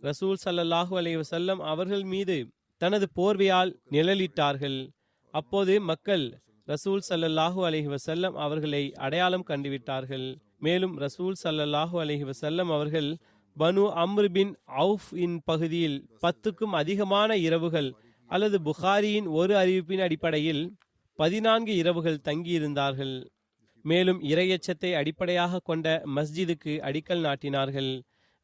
ரசூல் ஸல்லல்லாஹு அலைஹி வஸல்லம் அவர்கள் மீது தனது போர்வையால் நிழலிட்டார்கள். அப்போது மக்கள் ரசூல் ஸல்லல்லாஹு அலைஹி வஸல்லம் அவர்களை அடையாளம் கண்டுவிட்டார்கள். மேலும் ரசூல் ஸல்லல்லாஹு அலைஹி வஸல்லம் அவர்கள் பனு அம்ர் பின் அவுஃப் இன் பகுதியில் 10க்கும் அதிகமான இரவுகள் அல்லது புகாரியின் ஒரு அறிவிப்பின் அடிப்படையில் 14 இரவுகள் தங்கியிருந்தார்கள். மேலும் இறையச்சத்தை அடிப்படையாக கொண்ட மஸ்ஜிதுக்கு அடிக்கல் நாட்டினார்கள்.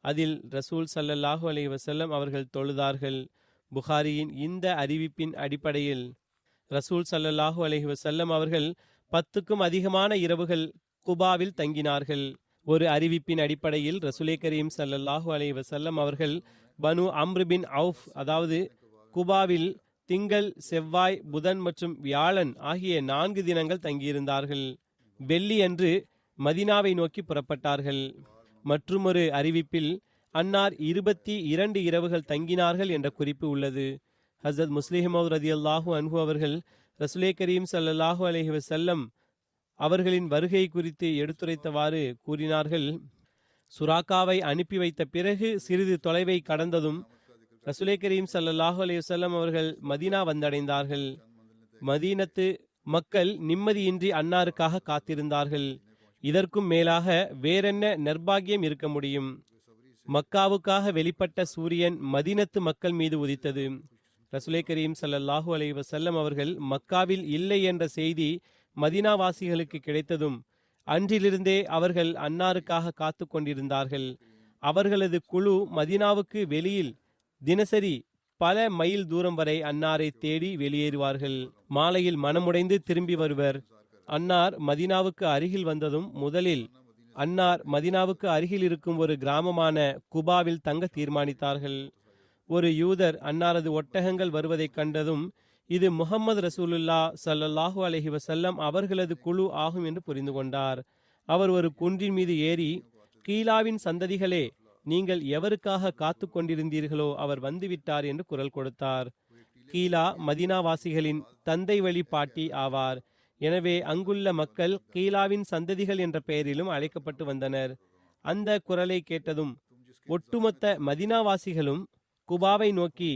அதில் ரசூல் ஸல்லல்லாஹு அலைஹி வஸல்லம் அவர்கள் தொழுதார்கள். புகாரியின் இந்த அறிவிப்பின் அடிப்படையில் ரசூல் ஸல்லல்லாஹு அலைஹி வஸல்லம் அவர்கள் 10க்கும் அதிகமான இரவுகள் குபாவில் தங்கினார்கள். ஒரு அறிவிப்பின் அடிப்படையில் ரசூலே கரீம் ஸல்லல்லாஹு அலைஹி வஸல்லம் அவர்கள் பனு அம்ர் பின் அவுஃப், அதாவது குபாவில் திங்கள், செவ்வாய், புதன் மற்றும் வியாழன் ஆகிய 4 தினங்கள் தங்கியிருந்தார்கள். வெள்ளி அன்று மதினாவை நோக்கி புறப்பட்டார்கள். மற்றுமொரு அறிவிப்பில் அன்னார் 22 இரவுகள் தங்கினார்கள் என்ற குறிப்பு உள்ளது. ஹஸரத் முஸ்லிம் ரலியல்லாஹு அன்ஹு அவர்கள் ரசூலே கரீம் ஸல்லல்லாஹு அலைஹி வஸல்லம் அவர்களின் வருகை குறித்து எடுத்துரைத்தவாறு கூறினார்கள், சுராக்காவை அனுப்பி வைத்த பிறகு சிறிது தொலைவை கடந்ததும் ரசூலே கரீம் ஸல்லல்லாஹு அலைஹி வஸல்லம் அவர்கள் மதீனா வந்தடைந்தார்கள். மதீனத்து மக்கள் நிம்மதியின்றி அன்னாருக்காக காத்திருந்தார்கள். இதற்கும் மேலாக வேறென்ன நற்பாகியம் இருக்க முடியும்? மக்காவுக்காக வெளிப்பட்ட சூரியன் மதீனத்து மக்கள் மீது உதித்தது. ரசூலே கரீம் ஸல்லல்லாஹு அலைஹி வஸல்லம் அவர்கள் மக்காவில் இல்லை என்ற செய்தி மதீனாவாசிகளுக்கு கிடைத்ததும் அன்றிலிருந்தே அவர்கள் அன்னாருக்காக காத்து கொண்டிருந்தார்கள். அவர்களது குழு மதீனாவுக்கு வெளியில் தினசரி பல மைல் தூரம் வரை அன்னாரை தேடி வெளியேறுவார்கள். மாலையில் மனமுடைந்து திரும்பி வருவர். அன்னார் மதீனாவுக்கு அருகில் வந்ததும் முதலில் அன்னார் மதீனாவுக்கு அருகில் இருக்கும் ஒரு கிராமமான குபாவில் தங்க தீர்மானித்தார்கள். ஒரு யூதர் அன்னாரது ஒட்டகங்கள் வருவதை கண்டதும் இது முஹம்மது ரசூலுல்லா ஸல்லல்லாஹு அலைஹி வஸல்லம் அவர்களது குழு ஆகும் என்று புரிந்து கொண்டார். அவர் ஒரு குன்றின் மீது ஏறி, கீலாவின் சந்ததிகளே, நீங்கள் எவருக்காக காத்து கொண்டிருந்தீர்களோ அவர் வந்துவிட்டார் என்று குரல் கொடுத்தார். கீலா மதீனாவாசிகளின் தந்தை வழி பாட்டி ஆவார். எனவே அங்குள்ள மக்கள் கீலாவின் சந்ததிகள் என்ற பெயரிலும் அழைக்கப்பட்டு வந்தனர். அந்த குரலை கேட்டதும் ஒட்டுமொத்த மதீனாவாசிகளும் குபாவை நோக்கி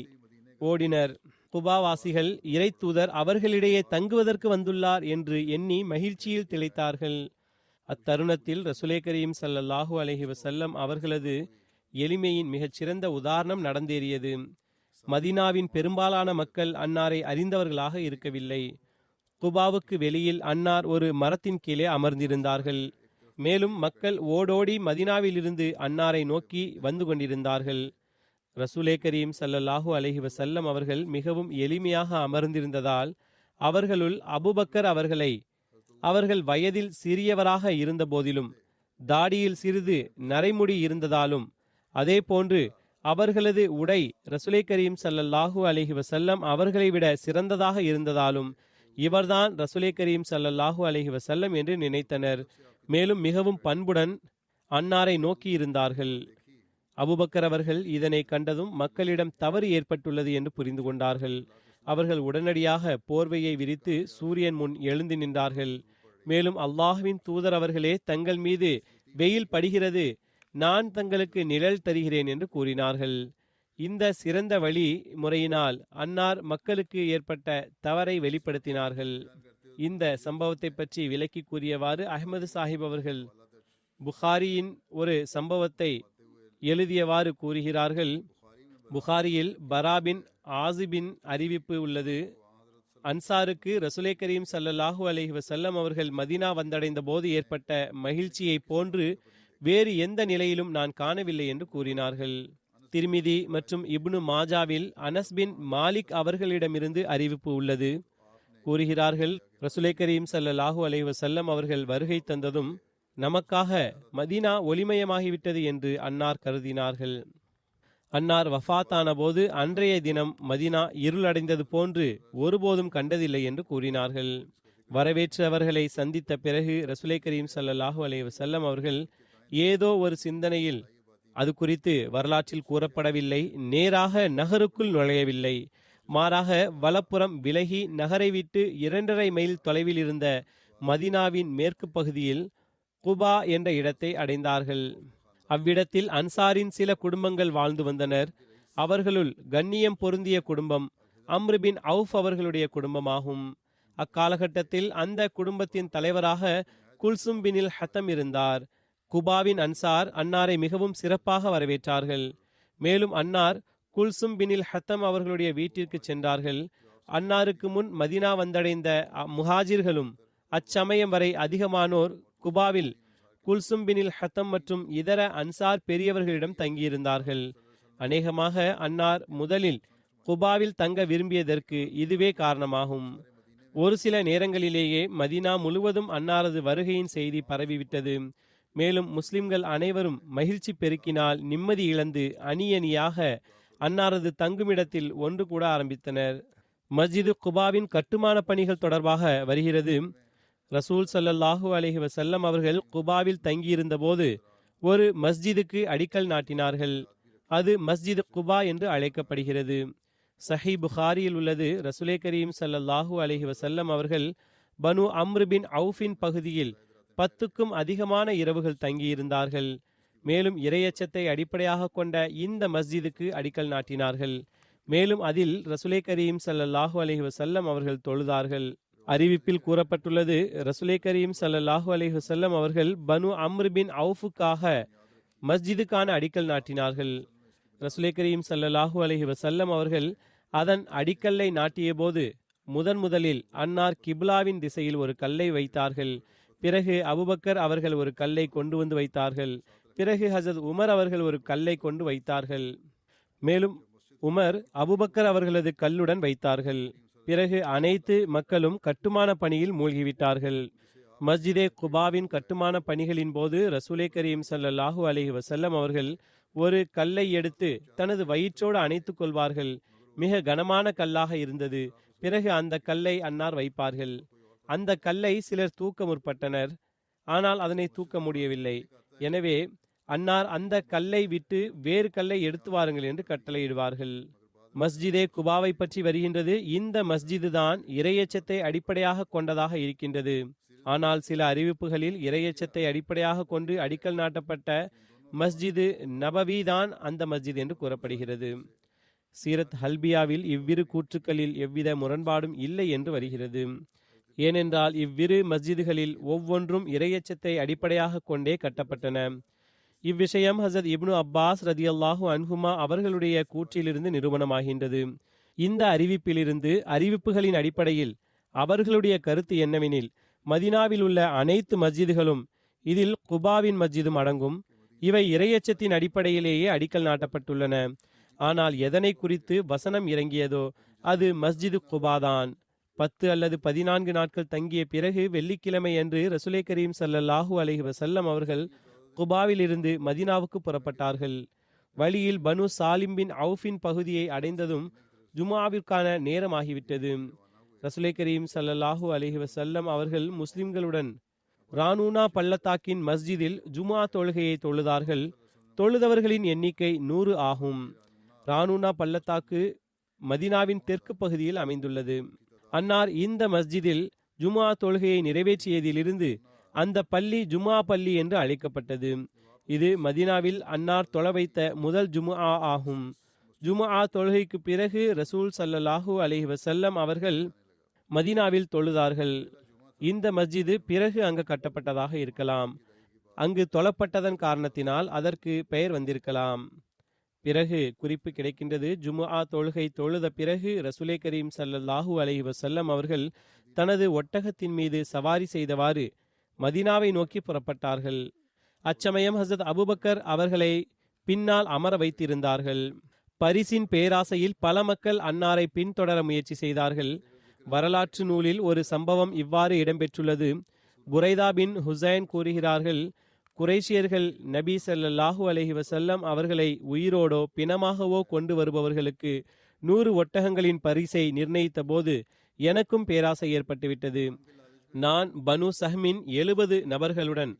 ஓடினர். குபாவாசிகள் இறை தூதர் அவர்களிடையே தங்குவதற்கு வந்துள்ளார் என்று எண்ணி மகிழ்ச்சியில் திளைத்தார்கள். அத்தருணத்தில் ரசூலே கரீம் ஸல்லல்லாஹு அலைஹி வஸல்லம் அவர்களது எளிமையின் மிகச்சிறந்த உதாரணம் நடந்தேறியது. மதீனாவின் பெரும்பாலான மக்கள் அன்னாரை அறிந்தவர்களாக இருக்கவில்லை. குபாவுக்கு வெளியில் அன்னார் ஒரு மரத்தின் கீழே அமர்ந்திருந்தார்கள். மேலும் மக்கள் ஓடோடி மதீனாவிலிருந்து அன்னாரை நோக்கி வந்து கொண்டிருந்தார்கள். ரசூலே கரீம் ஸல்லல்லாஹு அலைஹி வஸல்லம் அவர்கள் மிகவும் எளிமையாக அமர்ந்திருந்ததால் அவர்களுள் அபூபக்கர் அவர்கள் வயதில் சிறியவராக இருந்த போதிலும் தாடியில் சிறிது நரைமுடி இருந்ததாலும் அதே போன்று அவர்களது உடை ரசூலே கரீம் ஸல்லல்லாஹு அலைஹி வஸல்லம் அவர்களை விட சிறந்ததாக இருந்ததாலும் இவர்தான் ரசூலே கரீம் ஸல்லல்லாஹு அலைஹி வஸல்லம் என்று நினைத்தனர். மேலும் மிகவும் பண்புடன் அன்னாரை நோக்கி இருந்தார்கள். அபூபக்கர் அவர்கள் இதனை கண்டதும் மக்களிடம் தவறு ஏற்பட்டுள்ளது என்று புரிந்து கொண்டார்கள். அவர்கள் உடனடியாக போர்வையை விரித்து சூரியன் முன் எழுந்து நின்றார்கள். மேலும் அல்லாஹ்வின் தூதர் அவர்களே, தங்கள் மீது வெயில் படுகிறது, நான் தங்களுக்கு நிழல் தருகிறேன் என்று கூறினார்கள். இந்த சிறந்த வழி முறையினால் அன்னார் மக்களுக்கு ஏற்பட்ட தவறை வெளிப்படுத்தினார்கள். இந்த சம்பவத்தை பற்றி விளக்கி கூறியவாறு அஹ்மது சாஹிப் அவர்கள் புகாரியின் ஒரு சம்பவத்தை எழுதியவாறு கூறுகிறார்கள். புகாரியில் பராபின் ஆசிபின் அறிவிப்பு உள்ளது. அன்சாருக்கு ரசூலே கரீம் ஸல்லல்லாஹு அலைஹி வஸல்லம் அவர்கள் மதீனா வந்தடைந்த போது ஏற்பட்ட மகிழ்ச்சியை போன்று வேறு எந்த நிலையிலும் நான் காணவில்லை என்று கூறினார்கள். திர்மிதி மற்றும் இப்னு மாஜாவில் அனஸ் பின் மாலிக் அவர்களிடமிருந்து அறிவிப்பு உள்ளது. கூறுகிறார்கள், ரசூலே கரீம் ஸல்லல்லாஹு அலைஹி வஸல்லம் அவர்கள் வருகை தந்ததும் நமக்காக மதீனா ஒளிமயமாகிவிட்டது என்று அன்னார் கருதினார்கள். அன்னார் வஃபாத்தான போது அன்றைய தினம் மதீனா இருளடைந்தது போன்று ஒருபோதும் கண்டதில்லை என்று கூறினார்கள். வரவேற்று அவர்களை சந்தித்த பிறகு ரசூலே கரீம் ஸல்லல்லாஹு அலைஹி வஸல்லம் அவர்கள் ஏதோ ஒரு சிந்தனையில், அது குறித்து வரலாற்றில் கூறப்படவில்லை, நேராக நகருக்குள் நுழையவில்லை. மாறாக வலப்புறம் விலகி நகரை விட்டு 2.5 மைல் தொலைவில் இருந்த மதீனாவின் மேற்கு பகுதியில் குபா என்ற இடத்தை அடைந்தார்கள். அவ்விடத்தில் அன்சாரின் சில குடும்பங்கள் வாழ்ந்து வந்தனர். அவர்களுள் கண்ணியம் பொருந்திய குடும்பம் அம்ர் பின் அவுஃப் அவர்களுடைய குடும்பமாகும். அக்காலகட்டத்தில் அந்த குடும்பத்தின் தலைவராக குல்சும் பினில் ஹத்தம் இருந்தார். குபாவின் அன்சார் அன்னாரை மிகவும் சிறப்பாக வரவேற்றார்கள். மேலும் அன்னார் குல்சும் பினில் ஹத்தம் அவர்களுடைய வீட்டிற்கு சென்றார்கள். அன்னாருக்கு முன் மதீனா வந்தடைந்த முஹாஜிர்களும் அச்சமயம் வரை அதிகமானோர் குபாவில் குல்சும் பினில் ஹத்தம் மற்றும் இதர அன்சார் பெரியவர்களிடம் தங்கியிருந்தார்கள். அநேகமாக அன்னார் முதலில் குபாவில் தங்க விரும்பியதற்கு இதுவே காரணமாகும். ஒரு சில நேரங்களிலேயே மதீனா முழுவதும் அன்னாரது வருகையின் செய்தி பரவிவிட்டது. மேலும் முஸ்லிம்கள் அனைவரும் மகிழ்ச்சி பெருக்கினால் நிம்மதி இழந்து அணியணியாக அன்னாரது தங்குமிடத்தில் ஒன்று கூட ஆரம்பித்தனர். மஸ்ஜிது குபாவின் கட்டுமான பணிகள் தொடர்பாக வருகிறது. ரசூல் ஸல்லல்லாஹு அலைஹி வஸல்லம் அவர்கள் குபாவில் தங்கியிருந்த போது ஒரு மஸ்ஜிதுக்கு அடிக்கல் நாட்டினார்கள். அது மஸ்ஜித் குபா என்று அழைக்கப்படுகிறது. சஹீஹ் புகாரியில் உள்ளது. ரசூலே கரீம் ஸல்லல்லாஹு அலைஹி வஸல்லம் அவர்கள் பனு அம்ரு பின் அவுஃபின் பகுதியில் 10க்கும் அதிகமான இரவுகள் தங்கியிருந்தார்கள். மேலும் இறையச்சத்தை அடிப்படையாக கொண்ட இந்த மஸ்ஜிதுக்கு அடிக்கல் நாட்டினார்கள். மேலும் அதில் ரசூலே கரீம் ஸல்லல்லாஹு அலைஹி வஸல்லம் அவர்கள் தொழுதார்கள். அறிவிப்பில் கூறப்பட்டுள்ளது, ரசூலே கரீம் ஸல்லல்லாஹு அலைஹி வஸல்லம் அவர்கள் பனு அம்ரு பின் அவுஃபுக்காக மஸ்ஜிதுக்கான அடிக்கல் நாட்டினார்கள். ரசூலே கரீம் ஸல்லல்லாஹு அலைஹி வஸல்லம் அவர்கள் அதன் அடிக்கல்லை நாட்டிய போது முதலில் அன்னார் கிப்லாவின் திசையில் ஒரு கல்லை வைத்தார்கள். பிறகு அபுபக்கர் அவர்கள் ஒரு கல்லை கொண்டு வந்து வைத்தார்கள். பிறகு ஹசரத் உமர் அவர்கள் ஒரு கல்லை கொண்டு வைத்தார்கள். மேலும் உமர் அபுபக்கர் அவர்களது கல்லுடன் வைத்தார்கள். பிறகு அனைத்து மக்களும் கட்டுமான பணியில் மூழ்கிவிட்டார்கள். மஸ்ஜிதே குபாவின் கட்டுமான பணிகளின் போது ரசூலே கரீம் ஸல்லல்லாஹு அலைஹி வஸல்லம் அவர்கள் ஒரு கல்லை எடுத்து தனது வயிற்றோடு அணைத்துக் கொள்வார்கள். மிக கனமான கல்லாக இருந்தது. பிறகு அந்த கல்லை அன்னார் வைப்பார்கள். அந்த கல்லை சிலர் தூக்க முற்பட்டனர். ஆனால் அதனை தூக்க முடியவில்லை. எனவே அன்னார் அந்த கல்லை விட்டு வேறு கல்லை எடுத்து வாருங்கள் என்று கட்டளையிடுவார்கள். மஸ்ஜிதே குபாவை பற்றி வருகின்றது. இந்த மஸ்ஜிது தான் இறையச்சத்தை அடிப்படையாக கொண்டதாக இருக்கின்றது. ஆனால் சில அறிவிப்புகளில் இறையச்சத்தை அடிப்படையாக கொண்டு அடிக்கல் நாட்டப்பட்ட மஸ்ஜிது நபவி தான் அந்த மஸ்ஜித் என்று கூறப்படுகிறது. சீரத் ஹல்பியாவில் இவ்விரு கூற்றுக்களில் எவ்வித முரண்பாடும் இல்லை என்று வருகிறது. ஏனென்றால் இவ்விரு மஸ்ஜிதுகளில் ஒவ்வொன்றும் இறையச்சத்தை அடிப்படையாக கொண்டே கட்டப்பட்டன. இவ்விஷயம் ஹசரத் இப்னு அப்பாஸ் ரதியல்லாஹு அன்ஹுமா அவர்களுடைய கூற்றிலிருந்து நிரூபணமாகின்றது. இந்த அறிவிப்பிலிருந்து அறிவிப்புகளின் அடிப்படையில் அவர்களுடைய கருத்து என்னவெனில், மதினாவில் உள்ள அனைத்து மஸ்ஜிதுகளும் இதில் குபாவின் மஸ்ஜிதும் அடங்கும். இவை இறையச்சத்தின் அடிப்படையிலேயே அடிக்கல் நாட்டப்பட்டுள்ளன. ஆனால் எதனை குறித்து வசனம் இறங்கியதோ அது மஸ்ஜிது குபாதான். 10 அல்லது 14 நாட்கள் தங்கிய பிறகு வெள்ளிக்கிழமை அன்று ரசூலே கரீம் ஸல்லல்லாஹு அலைஹி வஸல்லம் அவர்கள் குபாவில் இருந்து மதினாவுக்கு புறப்பட்டார்கள். வழியில் பனு சாலிம் பின் அவுஃபின் பகுதியை அடைந்ததும் ஜுமாவிற்கான நேரமாகிவிட்டது. ரசூலே கரீம் ஸல்லல்லாஹு அலைஹி வஸல்லம் அவர்கள் முஸ்லிம்களுடன் ரானூனா பள்ளத்தாக்கின் மஸ்ஜிதில் ஜுமா தொழுகையை தொழுதார்கள். தொழுதவர்களின் எண்ணிக்கை 100 ஆகும். ரானூனா பள்ளத்தாக்கு மதினாவின் தெற்கு பகுதியில் அமைந்துள்ளது. அன்னார் இந்த மஸ்ஜிதில் ஜுமா தொழுகையை நிறைவேற்றியதிலிருந்து அந்த பள்ளி ஜுமா பள்ளி என்று அழைக்கப்பட்டது. இது மதினாவில் அன்னார் தொழ வைத்த முதல் ஜுமுஆ ஆகும். ஜுமுஆ தொழுகைக்கு பிறகு ரசூல் ஸல்லல்லாஹு அலைஹி வஸல்லம் அவர்கள் மதினாவில் தொழுதார்கள். இந்த மஸ்ஜிது பிறகு அங்கு கட்டப்பட்டதாக இருக்கலாம். அங்கு தொழப்பட்டதன் காரணத்தினால் அதற்கு பெயர் வந்திருக்கலாம். பிறகு குறிப்பு கிடைக்கின்றது, ஜுமுஆ தொழுகை தொழுத பிறகு ரசூலே கரீம் ஸல்லல்லாஹு அலைஹி வஸல்லம் அவர்கள் தனது ஒட்டகத்தின் மீது சவாரி செய்தவாறு மதினாவை நோக்கி புறப்பட்டார்கள். அச்சமயம் ஹசரத் அபுபக்கர் அவர்களை பின்னால் அமர வைத்திருந்தார்கள். பரிசின் பேராசையில் பல மக்கள் அன்னாரை பின்தொடர முயற்சி செய்தார்கள். வரலாற்று நூலில் ஒரு சம்பவம் இவ்வாறு இடம்பெற்றுள்ளது. புரைதா பின் ஹுசைன் கூறுகிறார்கள், குறைஷியர்கள் நபி ஸல்லல்லாஹு அலைஹி வஸல்லம் அவர்களை உயிரோடோ பிணமாகவோ கொண்டு வருபவர்களுக்கு 100 ஒட்டகங்களின் பரிசை நிர்ணயித்த போது எனக்கும் பேராசை ஏற்பட்டுவிட்டது. நான் பனு சஹ்மின் 70 நபர்களுடன்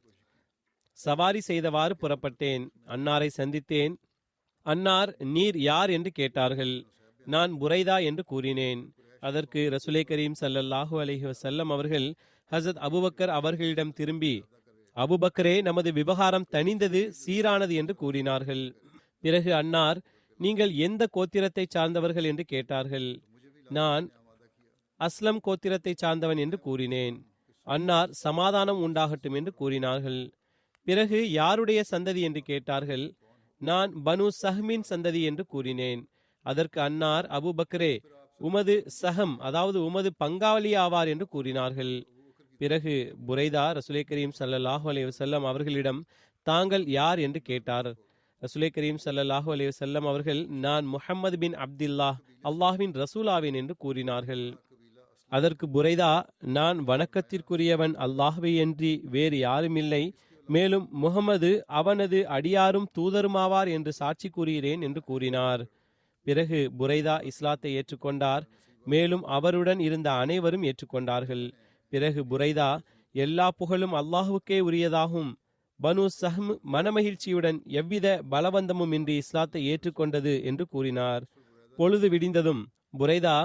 சவாரி செய்தவாறு புறப்பட்டேன். அன்னாரை சந்தித்தேன். அன்னார் நீர் யார் என்று கேட்டார்கள். நான் புரைதா என்று கூறினேன். அதற்கு ரசூலே கரீம் ஸல்லல்லாஹு அலைஹி வஸல்லம் அவர்கள் ஹஸரத் அபுபக்கர் அவர்களிடம் திரும்பி, அபுபக்கரே, நமது விவகாரம் தணிந்தது, சீரானது என்று கூறினார்கள். பிறகு அன்னார், நீங்கள் எந்த கோத்திரத்தை சார்ந்தவர்கள் என்று கேட்டார்கள். நான் அஸ்லம் கோத்திரத்தை சார்ந்தவன் என்று கூறினேன். அன்னார் சமாதானம் உண்டாகட்டும் என்று கூறினார்கள். பிறகு யாருடைய சந்ததி என்று கேட்டார்கள். நான் பனு சஹ்மின் சந்ததி என்று கூறினேன். அதற்கு அன்னார், அபுபக்கரே, உமது சஹம், அதாவது உமது பங்காளி ஆவார் என்று கூறினார்கள். பிறகு புரைதா ரசூலே கரீம் ஸல்லல்லாஹு அலைஹி வஸல்லம் அவர்களிடம் தாங்கள் யார் என்று கேட்டார். ரசூலே கரீம் ஸல்லல்லாஹு அலைஹி வஸல்லம் அவர்கள், நான் முஹம்மது பின் அப்துல்லாஹ், அல்லாஹ்வின் ரசூலாவேன் என்று கூறினார்கள். அதற்கு புரைதா, நான் வணக்கத்திற்குரியவன் அல்லாஹ்வை அன்றி வேறு யாருமில்லை, மேலும் முகமது அவனது அடியாரும் தூதருமாவார் என்று சாட்சி கூறுகிறேன் என்று கூறினார். பிறகு புரைதா இஸ்லாத்தை ஏற்றுக்கொண்டார். மேலும் அவருடன் இருந்த அனைவரும் ஏற்றுக்கொண்டார்கள். பிறகு புரைதா, எல்லா புகழும் அல்லாஹுக்கே உரியதாகும். பனு சஹ்ம் மனமகிழ்ச்சியுடன் எவ்வித பலவந்தமும் இன்றி இஸ்லாத்தை ஏற்றுக்கொண்டது என்று கூறினார். பொழுது விடிந்ததும் புரைதா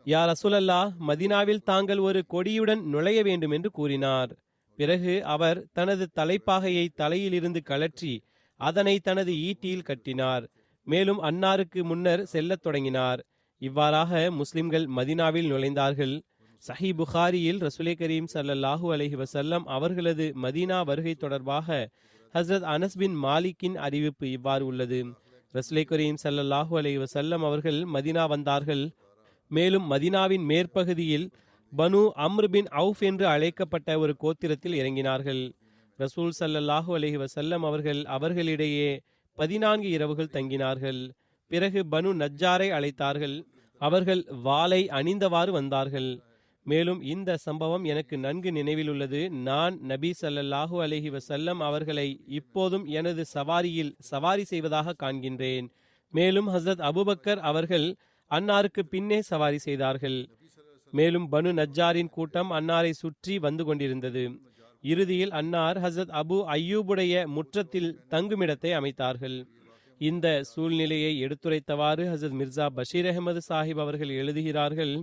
யா ரசூலல்லாஹ், மதீனாவில் தாங்கள் ஒரு கொடியுடன் நுழைய வேண்டும் என்று கூறினார். பிறகு அவர் தனது தலைப்பாகையை தலையிலிருந்து கழற்றி அதனை தனது ஈட்டியில் கட்டினார். மேலும் அன்னாருக்கு முன்னர் செல்லத் தொடங்கினார். இவ்வாறாக முஸ்லிம்கள் மதீனாவில் நுழைந்தார்கள். சஹி புகாரியில் ரசூலே கரீம் ஸல்லல்லாஹு அலைஹி வஸல்லம் அவர்களது மதீனா வருகை தொடர்பாக ஹஸ்ரத் அனஸ் பின் மாலிக்கின் அறிவிப்பு இவ்வாறு உள்ளது. ரசூலே கரீம் ஸல்லல்லாஹு அலைஹி வஸல்லம் அவர்கள் மதீனா வந்தார்கள். மேலும் மதீனாவின் மேற்பகுதியில் பனு அம்ர் பின் அவுஃப் என்று அழைக்கப்பட்ட ஒரு கோத்திரத்தில் இறங்கினார்கள். ரசூல் ஸல்லல்லாஹு அலைஹி வஸல்லம் அவர்கள் அவர்களிடையே 14 இரவுகள் தங்கினார்கள். பிறகு பனு நஜ்ஜாரை அழைத்தார்கள். அவர்கள் வாளை அணிந்தவாறு வந்தார்கள். மேலும் இந்த சம்பவம் எனக்கு நன்கு நினைவில் உள்ளது. நான் நபி ஸல்லல்லாஹு அலைஹி வஸல்லம் அவர்களை இப்போதும் எனது சவாரியில் சவாரி செய்வதாக காண்கின்றேன். மேலும் ஹஸ்ரத் அபூபக்கர் அவர்கள் அன்னாருக்கு பின்னே சவாரி செய்தார்கள். மேலும் பனு நஜ்ஜாரின் கூட்டம் அன்னாரை சுற்றி வந்து கொண்டிருந்தது. இறுதியில் அன்னார் ஹஸ்ரத் அபு அய்யூபுடைய முற்றத்தில் தங்குமிடத்தை அமைத்தார்கள். இந்த சூழ்நிலையை எடுத்துரைத்தவாறு ஹஸ்ரத் மிர்சா பஷீர் அஹமது சாஹிப் அவர்கள் எழுதுகிறார்கள்,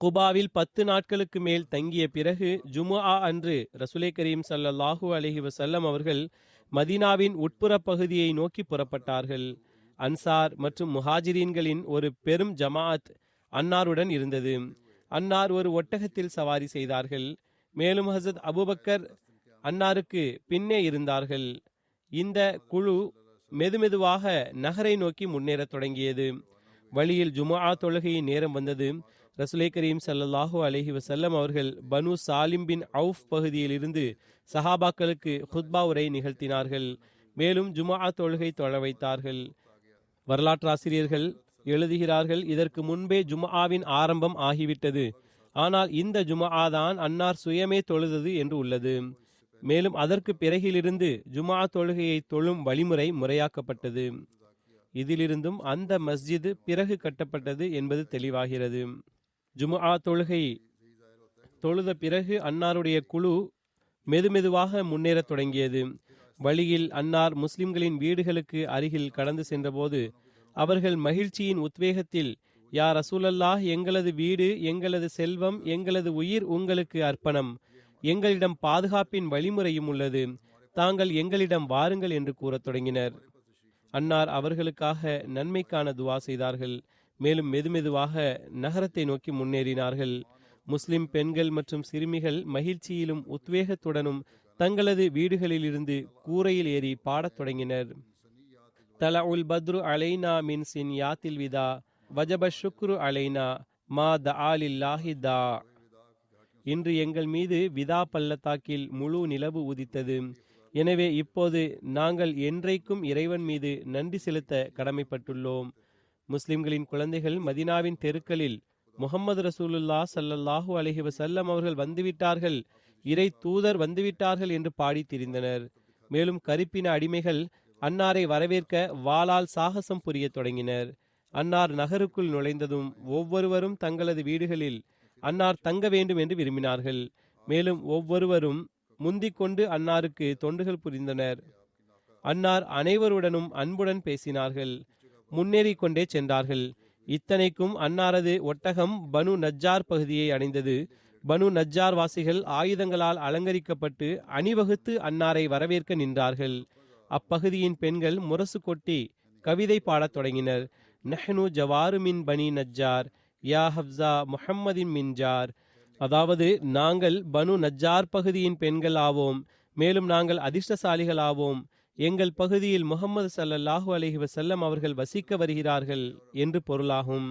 குபாவில் 10 நாட்களுக்கு மேல் தங்கிய பிறகு ஜுமுஆ அன்று ரசூலே கரீம் ஸல்லல்லாஹு அலைஹி வஸல்லம் அவர்கள் மதீனாவின் உட்புற பகுதியை நோக்கி புறப்பட்டார்கள். அன்சார் மற்றும் முஹாஜிரீன்களின் ஒரு பெரும் ஜமாஅத் அன்னாருடன் இருந்தது. அன்னார் ஒரு ஒட்டகத்தில் சவாரி செய்தார்கள். மேலும் ஹசரத் அபூபக்கர் அன்னாருக்கு பின்னே இருந்தார்கள். இந்த குழு மெதுமெதுவாக நகரை நோக்கி முன்னேறத் தொடங்கியது. வழியில் ஜுமுஆ தொழுகையின் நேரம் வந்தது. ரசூலே கரீம் ஸல்லல்லாஹு அலைஹி வஸல்லம் அவர்கள் பனு சாலிம் பின் அவுஃப் பகுதியில் இருந்து சஹாபாக்களுக்கு ஹுத்பா உரை நிகழ்த்தினார்கள். மேலும் ஜுமுஆ தொழுகை தொழ வைத்தார்கள். வரலாற்றாசிரியர்கள் எழுதுகிறார்கள், இதற்கு முன்பே ஜுமுஆவின் ஆரம்பம் ஆகிவிட்டது. ஆனால் இந்த ஜுமுஆ தான் அன்னார் சுயமே தொழுதது என்று உள்ளது. மேலும் அதற்கு பிறகிலிருந்து ஜுமுஆ தொழுகையை தொழும் வழிமுறை முறையாக்கப்பட்டது. இதிலிருந்தும் அந்த மஸ்ஜித் பிறகு கட்டப்பட்டது என்பது தெளிவாகிறது. ஜுமுஆ தொழுகை தொழுத பிறகு அன்னாருடைய குழு மெதுமெதுவாக முன்னேறத் தொடங்கியது. வழியில் அன்னார் முஸ்லிம்களின் வீடுகளுக்கு அருகில் கடந்து சென்றபோது அவர்கள் மகிழ்ச்சியின் உத்வேகத்தில், யா ரசூலல்லாஹ், எங்களது வீடு, எங்களது செல்வம், எங்களது உயிர் உங்களுக்கு அர்ப்பணம், எங்களிடம் பாதுகாப்பின் வழிமுறையும் உள்ளது, தாங்கள் எங்களிடம் வாருங்கள் என்று கூறத் தொடங்கினர். அன்னார் அவர்களுக்காக நன்மைக்கான துவா செய்தார்கள். மேலும் மெதுமெதுவாக நகரத்தை நோக்கி முன்னேறினார்கள். முஸ்லிம் பெண்கள் மற்றும் சிறுமிகள் மகிழ்ச்சியிலும் உத்வேகத்துடனும் தங்களது வீடுகளிலிருந்து கூரையில் ஏறி பாடத் தொடங்கினர். தல உல் பத்ரு அலைனா மின் சின் யாத்தில் விதா வஜப ஷுக்ரு அலைனா மா தஆலில்லாஹி தா. இன்று எங்கள் மீது விதா பள்ளத்தாக்கில் முழு நிலவு உதித்தது. எனவே இப்போது நாங்கள் என்றைக்கும் இறைவன் மீது நன்றி செலுத்த கடமைப்பட்டுள்ளோம். முஸ்லிம்களின் குழந்தைகள் மதீனாவின் தெருக்களில் முஹம்மது ரசூலுல்லாஹ் ஸல்லல்லாஹு அலைஹி வஸல்லம் அவர்கள் வந்துவிட்டார்கள், இறை தூதர் வந்துவிட்டார்கள் என்று பாடி திரிந்தனர். மேலும் கருப்பின அடிமைகள் அன்னாரை வரவேற்க வாளால் சாகசம் புரிய தொடங்கினர். அன்னார் நகருக்குள் நுழைந்ததும் ஒவ்வொருவரும் தங்களது வீடுகளில் அன்னார் தங்க வேண்டும் என்று விரும்பினார்கள். மேலும் ஒவ்வொருவரும் முந்திக் கொண்டு அன்னாருக்கு தொண்டுகள் புரிந்தனர். அன்னார் அனைவருடனும் அன்புடன் பேசினார்கள், முன்னேறி கொண்டே சென்றார்கள். இத்தனைக்கும் அன்னாரது ஒட்டகம் பனு நஜ்ஜார் பகுதியை அடைந்தது. பனு நஜ்ஜார் வாசிகள் ஆயுதங்களால் அலங்கரிக்கப்பட்டு அணிவகுத்து அன்னாரை வரவேற்க நின்றார்கள். அப்பகுதியின் பெண்கள் முரசு கொட்டி கவிதை பாடத் தொடங்கினர். நஹ்னு ஜவாரு மின் பனி நஜ்ஜார் யா ஹப்ஸா முஹம்மதின் மின்ஜார். அதாவது, நாங்கள் பனு நஜ்ஜார் பகுதியின் பெண்கள் ஆவோம், மேலும் நாங்கள் அதிர்ஷ்டசாலிகள் ஆவோம், எங்கள் பகுதியில் முஹம்மது ஸல்லல்லாஹு அலைஹி வஸல்லம் அவர்கள் வசிக்க வருகிறார்கள் என்று பொருளாகும்.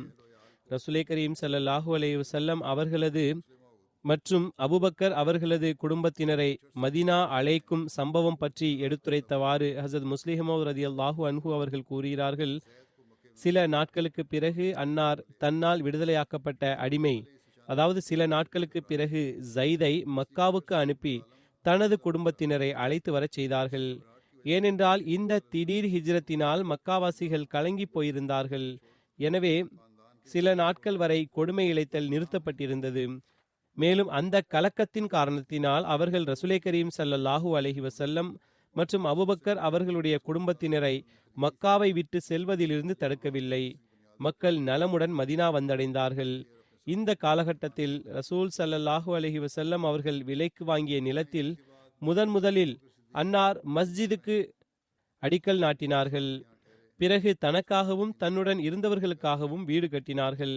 ரசூலே கரீம் ஸல்லல்லாஹு அலைஹி வஸல்லம் அவர்களது மற்றும் அபூபக்கர் அவர்களது குடும்பத்தினரை மதீனா அழைக்கும் சம்பவம் பற்றி எடுத்துரைத்தவாறு ஹஸரத் முஸ்லிம் மவ்ஊத் ரலியல்லாஹு அன்ஹு அவர்கள் கூறுகிறார்கள், சில நாட்களுக்கு பிறகு அன்னார் தன்னால் விடுதலையாக்கப்பட்ட அடிமை, அதாவது சில நாட்களுக்கு பிறகு ஜைதை மக்காவுக்கு அனுப்பி தனது குடும்பத்தினரை அழைத்து வரச் செய்தார்கள். ஏனென்றால் இந்த திடீர் ஹிஜ்ரத்தினால் மக்காவாசிகள் கலங்கி போயிருந்தார்கள். எனவே சில நாட்கள் வரை கொடுமை இழைத்தல் நிறுத்தப்பட்டிருந்தது. மேலும் அந்த கலக்கத்தின் காரணத்தினால் அவர்கள் ரசூலே கரீம் ஸல்லல்லாஹு அலைஹி வஸல்லம் மற்றும் அபூபக்கர் அவர்களுடைய குடும்பத்தினரை மக்காவை விட்டு செல்வதிலிருந்து தடுக்கவில்லை. மக்கள் நலமுடன் மதினா வந்தடைந்தார்கள். இந்த காலகட்டத்தில் ரசூல் ஸல்லல்லாஹு அலைஹி வஸல்லம் அவர்கள் விலைக்கு வாங்கிய நிலத்தில் முதலில் அன்னார் மஸ்ஜிதுக்கு அடிக்கல் நாட்டினார்கள். பிறகு தனக்காகவும் தன்னுடன் இருந்தவர்களுக்காகவும் வீடு கட்டினார்கள்.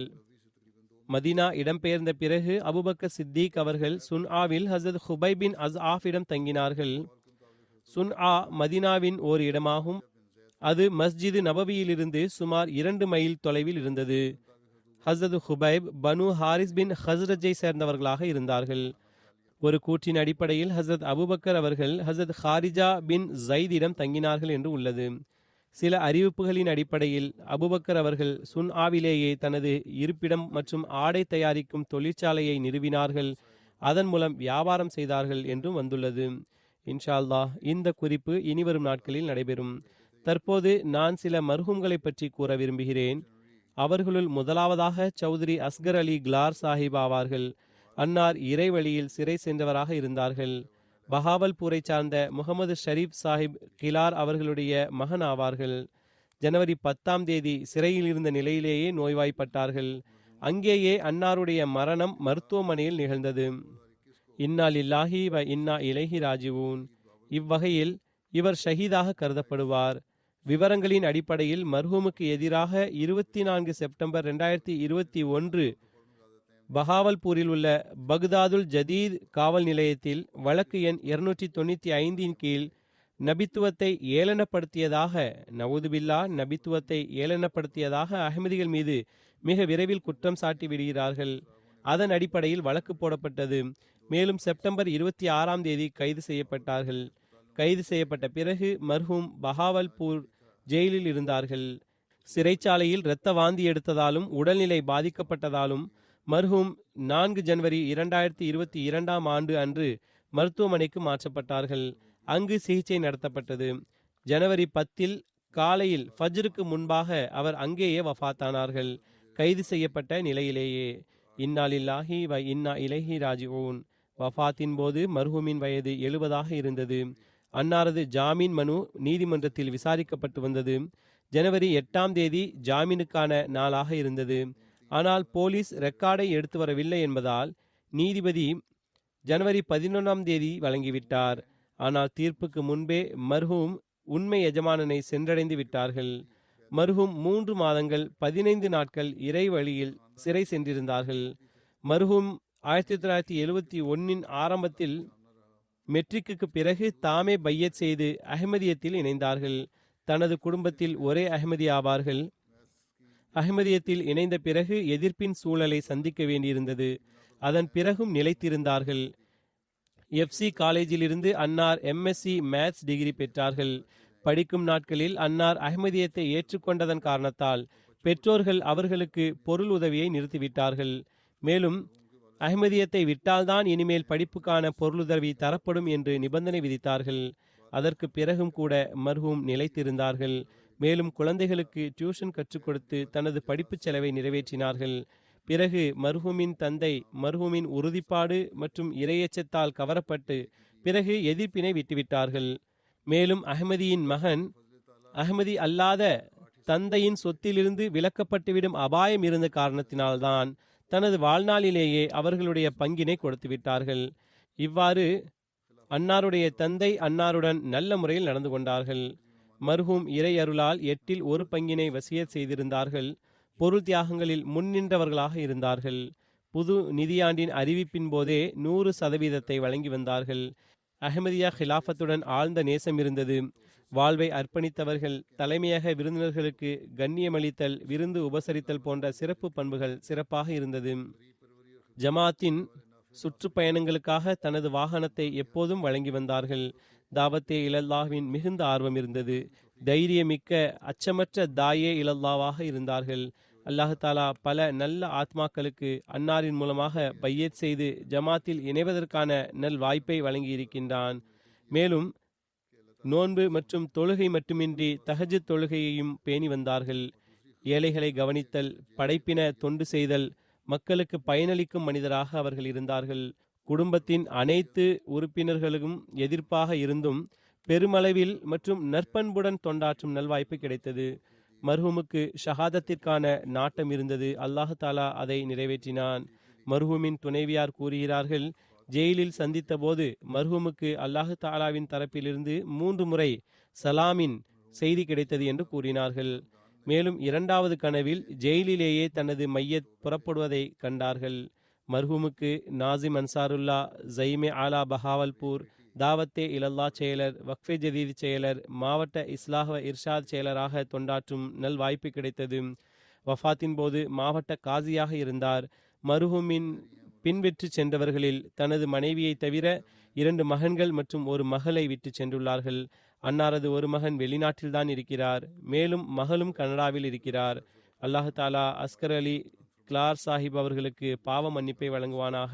மதீனா இடம்பெயர்ந்த பிறகு அபூபக்கர் சித்திக் அவர்கள் சுன்ஆவில் ஹஸரத் ஹுபைப் பின் அஸ்ஆஃபிடம் தங்கினார்கள். சுன்ஆ மதீனாவின் ஓர் இடமாகும். அது மஸ்ஜிது நபவியிலிருந்து சுமார் 2 மைல் தொலைவில் இருந்தது. ஹஸரத் ஹுபைப் பனு ஹாரிஸ் பின் ஹஸ்ரஜை சேர்ந்தவர்களாக இருந்தார்கள். ஒரு கூற்றின் அடிப்படையில் ஹஸரத் அபூபக்கர் அவர்கள் ஹஸரத் ஹாரிஜா பின் ஜைதிடம் தங்கினார்கள் என்று உள்ளது. சில அறிவிப்புகளின் அடிப்படையில் அபூபக்கர் அவர்கள் சுன்ஆவிலேயே தனது இருப்பிடம் மற்றும் ஆடை தயாரிக்கும் தொழிற்சாலையை நிறுவினார்கள். அதன் மூலம் வியாபாரம் செய்தார்கள் என்றும் வந்துள்ளது. இன்ஷா அல்லாஹ் இந்த குறிப்பு இனிவரும் நாட்களில் நடைபெறும். தற்போது நான் சில மர்ஹூம்களை பற்றி கூற விரும்புகிறேன். அவர்களுள் முதலாவதாக சௌத்ரி அஸ்கர் அலி கிலார் சாஹிப் ஆவார்கள். அன்னார் இறைவழியில் சிறை சென்றவராக இருந்தார்கள். பஹாவல்பூரை சார்ந்த முகமது ஷரீப் சாஹிப் கிலார் அவர்களுடைய மகன் ஆவார்கள். ஜனவரி 10 சிறையில் இருந்த நிலையிலேயே நோய்வாய்ப்பட்டார்கள். அங்கேயே அன்னாருடைய மரணம் மருத்துவமனையில் நிகழ்ந்தது. இன்னா லில்லாஹி வ இன்னா இலைஹி ராஜிவூன். இவ்வகையில் இவர் ஷஹீதாக கருதப்படுவார். விவரங்களின் அடிப்படையில் மர்ஹூமுக்கு எதிராக 24 செப்டம்பர் 2021 பஹாவல்பூரில் உள்ள பக்தாதுல் ஜதீத் காவல் நிலையத்தில் வழக்கு எண் 295 கீழ் நபித்துவத்தை ஏளனப்படுத்தியதாக அஹ்மதிகள் மீது மிக விரைவில் குற்றம் சாட்டி விடுகிறார்கள். அதன் அடிப்படையில் வழக்கு போடப்பட்டது. மேலும் செப்டம்பர் 26 கைது செய்யப்பட்டார்கள். கைது செய்யப்பட்ட பிறகு மர்ஹூம் பஹாவல்பூர் ஜெயிலில் இருந்தார்கள். சிறைச்சாலையில் இரத்த வாந்தி எடுத்ததாலும் உடல்நிலை பாதிக்கப்பட்டதாலும் மர்ஹூம் 4 ஜனவரி 2022 அன்று மருத்துவமனைக்கு மாற்றப்பட்டார்கள். அங்கு சிகிச்சை நடத்தப்பட்டது. ஜனவரி 10 காலையில் ஃபஜ்ருக்கு முன்பாக அவர் அங்கேயே வஃபாத்தானார்கள், கைது செய்யப்பட்ட நிலையிலேயே. இன்னா லில்லாஹி வ இன்னா இலைஹி ராஜிஊன். வஃபாத்தின் போது மர்ஹூமின் வயது 70 இருந்தது. அன்னாரது ஜாமீன் மனு நீதிமன்றத்தில் விசாரிக்கப்பட்டு வந்தது. ஜனவரி 8 ஜாமீனுக்கான நாளாக இருந்தது. ஆனால் போலீஸ் ரெக்கார்டை எடுத்து வரவில்லை என்பதால் நீதிபதி ஜனவரி 11 வழங்கிவிட்டார். ஆனால் தீர்ப்புக்கு முன்பே மர்ஹூம் உண்மை எஜமானனை சென்றடைந்து விட்டார்கள். மர்ஹூம் 3 மாதங்கள் 15 நாட்கள் இறை வழியில் சிறை சென்றிருந்தார்கள். மர்ஹூம் 1971 ஆரம்பத்தில் மெட்ரிக்கு பிறகு தாமே பையத் செய்து அஹ்மதியத்தில் இணைந்தார்கள். தனது குடும்பத்தில் ஒரே அஹ்மதி ஆவார்கள். அஹ்மதியத்தில் இணைந்த பிறகு எதிர்ப்பின் சூழலை சந்திக்க வேண்டியிருந்தது. அதன் பிறகும் நிலைத்திருந்தார்கள். எஃப்சி காலேஜில் இருந்து அன்னார் எம்எஸ்சி மேத்ஸ் டிகிரி பெற்றார்கள். படிக்கும் நாட்களில் அன்னார் அஹ்மதியத்தை ஏற்றுக்கொண்டதன் காரணத்தால் பெற்றோர்கள் அவர்களுக்கு பொருள் உதவியை நிறுத்திவிட்டார்கள். மேலும் அஹ்மதியத்தை விட்டால்தான் இனிமேல் படிப்புக்கான பொருளுதவி தரப்படும் என்று நிபந்தனை விதித்தார்கள். அதற்கு பிறகும் கூட மர்ஹூம் நிலைத்திருந்தார்கள். மேலும் குழந்தைகளுக்கு டியூஷன் கற்றுக் கொடுத்து தனது படிப்பு செலவை நிறைவேற்றினார்கள். பிறகு மர்ஹூமின் தந்தை மர்ஹூமின் உறுதிப்பாடு மற்றும் இரையச்சத்தால் கவரப்பட்டு பிறகு எதிர்ப்பினை விட்டுவிட்டார்கள். மேலும் அஹ்மதியின் மகன் அஹ்மதி அல்லாத தந்தையின் சொத்திலிருந்து விலக்கப்பட்டுவிடும் அபாயம் இருந்த காரணத்தினால்தான் தனது வாழ்நாளிலேயே அவர்களுடைய பங்கினை கொடுத்து விட்டார்கள். இவ்வாறு அன்னாருடைய தந்தை அன்னாருடன் நல்ல முறையில் நடந்து கொண்டார்கள். மர்ஹூம் இறை அருளால் 8 1 பங்கினை வசியத் செய்திருந்தார்கள். பொருள் தியாகங்களில் முன்னின்றவர்களாக இருந்தார்கள். புது நிதியாண்டின் அறிவிப்பின் போதே 100% வழங்கி வந்தார்கள். அஹ்மதியா ஹிலாஃபத்துடன் ஆழ்ந்த நேசம் இருந்தது. வாழ்வை அர்ப்பணித்தவர்கள். தலைமையக விருந்தினர்களுக்கு கண்ணியமளித்தல், விருந்து உபசரித்தல் போன்ற சிறப்பு பண்புகள் சிறப்பாக இருந்தது. ஜமாத்தின் சுற்றுப்பயணங்களுக்காக தனது வாகனத்தை எப்போதும் வழங்கி வந்தார்கள். தாவத்தே இலல்லாஹ்வின் மிகுந்த ஆர்வம் இருந்தது. தைரியமிக்க அச்சமற்ற தாயே இலல்லாவாக இருந்தார்கள். அல்லாஹு தாலா பல நல்ல ஆத்மாக்களுக்கு அன்னாரின் மூலமாக பையத் செய்து ஜமாத்தில் இணைவதற்கான நல் வாய்ப்பை வழங்கி இருக்கின்றான். மேலும் நோன்பு மற்றும் தொழுகை மட்டுமின்றி தஹஜ்ஜுத் தொழுகையையும் பேணி வந்தார்கள். ஏழைகளை கவனித்தல், படைப்பின தொண்டு செய்தல், மக்களுக்கு பயனளிக்கும் மனிதராக அவர்கள் இருந்தார்கள். குடும்பத்தின் அனைத்து உறுப்பினர்களும் எதிர்ப்பாக இருந்தும் பெருமளவில் மற்றும் நற்பண்புடன் தொண்டாற்றும் நல்வாய்ப்பு கிடைத்தது. மர்ஹூமுக்கு ஷஹாதத்திற்கான நாட்டம் இருந்தது. அல்லாஹு தாலா அதை நிறைவேற்றினான். மர்ஹூமின் துணைவியார் கூறுகிறார்கள், ஜெயிலில் சந்தித்த போது மர்ஹூமுக்கு அல்லாஹு தாலாவின் தரப்பிலிருந்து 3 முறை சலாமின் செய்தி கிடைத்தது என்று கூறினார்கள். மேலும் 2வது கனவில் ஜெயிலிலேயே தனது மையத் புறப்படுவதை கண்டார்கள். மர்ஹூமுக்கு நாசிம் அன்சாருல்லா, ஜைமே ஆலா பஹாவல்பூர், தாவத்தே இலல்லா செயலர், வக்ஃபே ஜதீத் செயலர், மாவட்ட இஸ்லாஹ் இர்ஷாத் செயலராக தொண்டாற்றும் நல் வாய்ப்பு கிடைத்தது. வஃபாத்தின் போது மாவட்ட காசியாக இருந்தார். மர்ஹூமின் பின்வெற்று சென்றவர்களில் தனது மனைவியை தவிர 2 மகன்கள் மற்றும் 1 மகளை விட்டு சென்றுள்ளார்கள். அன்னாரது 1 மகன் வெளிநாட்டில்தான் இருக்கிறார். மேலும் மகளும் கனடாவில் இருக்கிறார். அல்லாஹு தாலா அஸ்கர் அலி கிளார் சாஹிப் அவர்களுக்கு பாவ மன்னிப்பை வழங்குவானாக,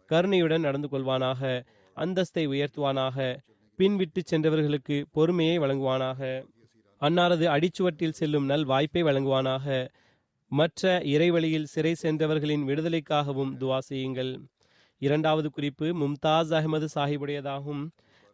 கருணையுடன் நடந்து கொள்வானாக, அந்தஸ்தை உயர்த்துவானாக, பின்விட்டு சென்றவர்களுக்கு பொறுமையை வழங்குவானாக, அன்னாரது அடிச்சுவட்டில் செல்லும் நல் வாய்ப்பை வழங்குவானாக. மற்ற இறைவழியில் சிறை சென்றவர்களின் விடுதலைக்காகவும் துவா செய்யுங்கள். 2வது குறிப்பு மும்தாஸ் அஹமது சாஹிபுடையதாகும்.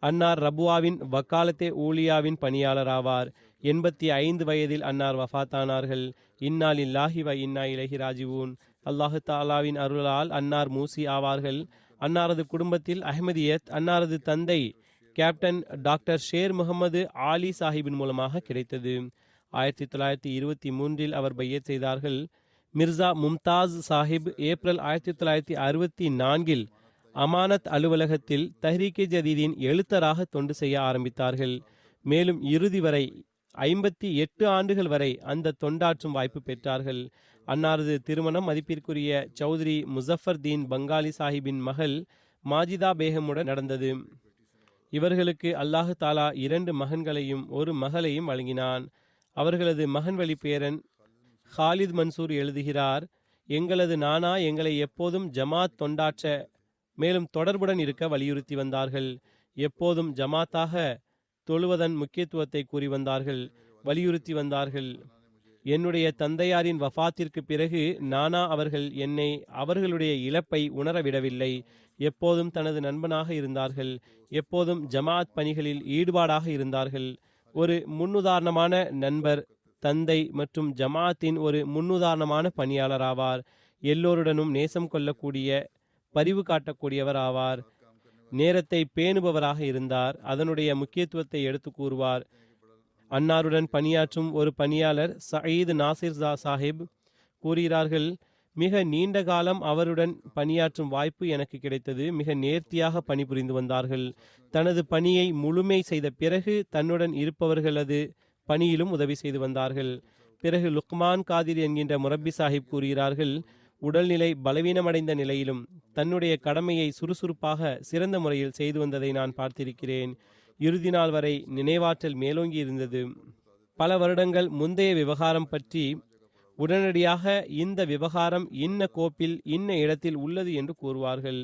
அன்னார் ரபுவாவின் வக்காலத்தே ஊலியாவின் பணியாளராவார். 85 வயதில் அன்னார் வஃபாத்தானார்கள். இன்னா லில்லாஹி வ இன்னா இலைஹி ராஜிவூன். அல்லாஹு தாலாவின் அருளால் அன்னார் மூசி ஆவார்கள். அன்னாரது குடும்பத்தில் அஹ்மதியத் அன்னாரது தந்தை கேப்டன் டாக்டர் ஷேர் முகமது ஆலி சாஹிபின் மூலமாக கிடைத்தது. 1923 அவர் பையத் செய்தார்கள். மிர்சா மும்தாஸ் சாஹிப் ஏப்ரல் 1964 அமானத் அலுவலகத்தில் தஹ்ரீகே ஜதீதின் எழுத்தராக தொண்டு செய்ய ஆரம்பித்தார்கள். மேலும் இறுதி வரை 58 ஆண்டுகள் வரை அந்த தொண்டாற்றும் வாய்ப்பு பெற்றார்கள். அன்னாரது திருமணம் மதிப்பிற்குரிய சௌத்ரி முசஃபர் தீன் பங்காலி சாஹிபின் மகள் மாஜிதா பேகமுடன் நடந்தது. இவர்களுக்கு அல்லாஹு தாலா 2 மகன்களையும் 1 மகளையும் வழங்கினான். அவர்களது மகன் வழி பேரன் ஹாலித் மன்சூர் எழுதுகிறார், எங்களது நானா எங்களை எப்போதும் ஜமாத் தொண்டாற்ற மேலும் தொடர்புடன் இருக்க வலியுறுத்தி வந்தார்கள். எப்போதும் ஜமாத்தாக தொழுவதன் முக்கியத்துவத்தை கூறி வந்தார்கள், வலியுறுத்தி வந்தார்கள். என்னுடைய தந்தையாரின் வஃபாத்திற்கு பிறகு நானா அவர்கள் என்னை அவர்களுடைய இழப்பை உணரவிடவில்லை. எப்போதும் தனது நண்பனாக இருந்தார்கள். எப்போதும் ஜமாத் பணிகளில் ஈடுபாடாக இருந்தார்கள். ஒரு முன்னுதாரணமான நண்பர், தந்தை மற்றும் ஜமாத்தின் ஒரு முன்னுதாரணமான பணியாளர் ஆவார். எல்லோருடனும் நேசம் கொள்ளக்கூடிய, பரிவு காட்டக்கூடியவர் ஆவார். நேரத்தை பேணுபவராக இருந்தார். அதனுடைய முக்கியத்துவத்தை எடுத்து கூறுவார். அன்னாருடன் பணியாற்றும் ஒரு பணியாளர் சயீத் நாசிர் சாஹிப் கூறுகிறார்கள், மிக நீண்ட காலம் அவருடன் பணியாற்றும் வாய்ப்பு எனக்கு கிடைத்தது. மிக நேர்த்தியாக பணிபுரிந்து வந்தார்கள். தனது பணியை முழுமை செய்த பிறகு தன்னுடன் இருப்பவர்களது பணியிலும் உதவி செய்து வந்தார்கள். பிறகு லுக்மான் காதிர் என்கின்ற முரப்பி சாஹிப் கூறுகிறார்கள், உடல்நிலை பலவீனமடைந்த நிலையிலும் தன்னுடைய கடமையை சுறுசுறுப்பாக சிறந்த முறையில் செய்து வந்ததை நான் பார்த்திருக்கிறேன். இறுதி நாள் வரை நினைவாற்றல் மேலோங்கி இருந்தது. பல வருடங்கள் முந்தைய விவகாரம் பற்றி உடனடியாக இந்த விவகாரம் இன்ன கோப்பில் இன்ன இடத்தில் உள்ளது என்று கூறுவார்கள்.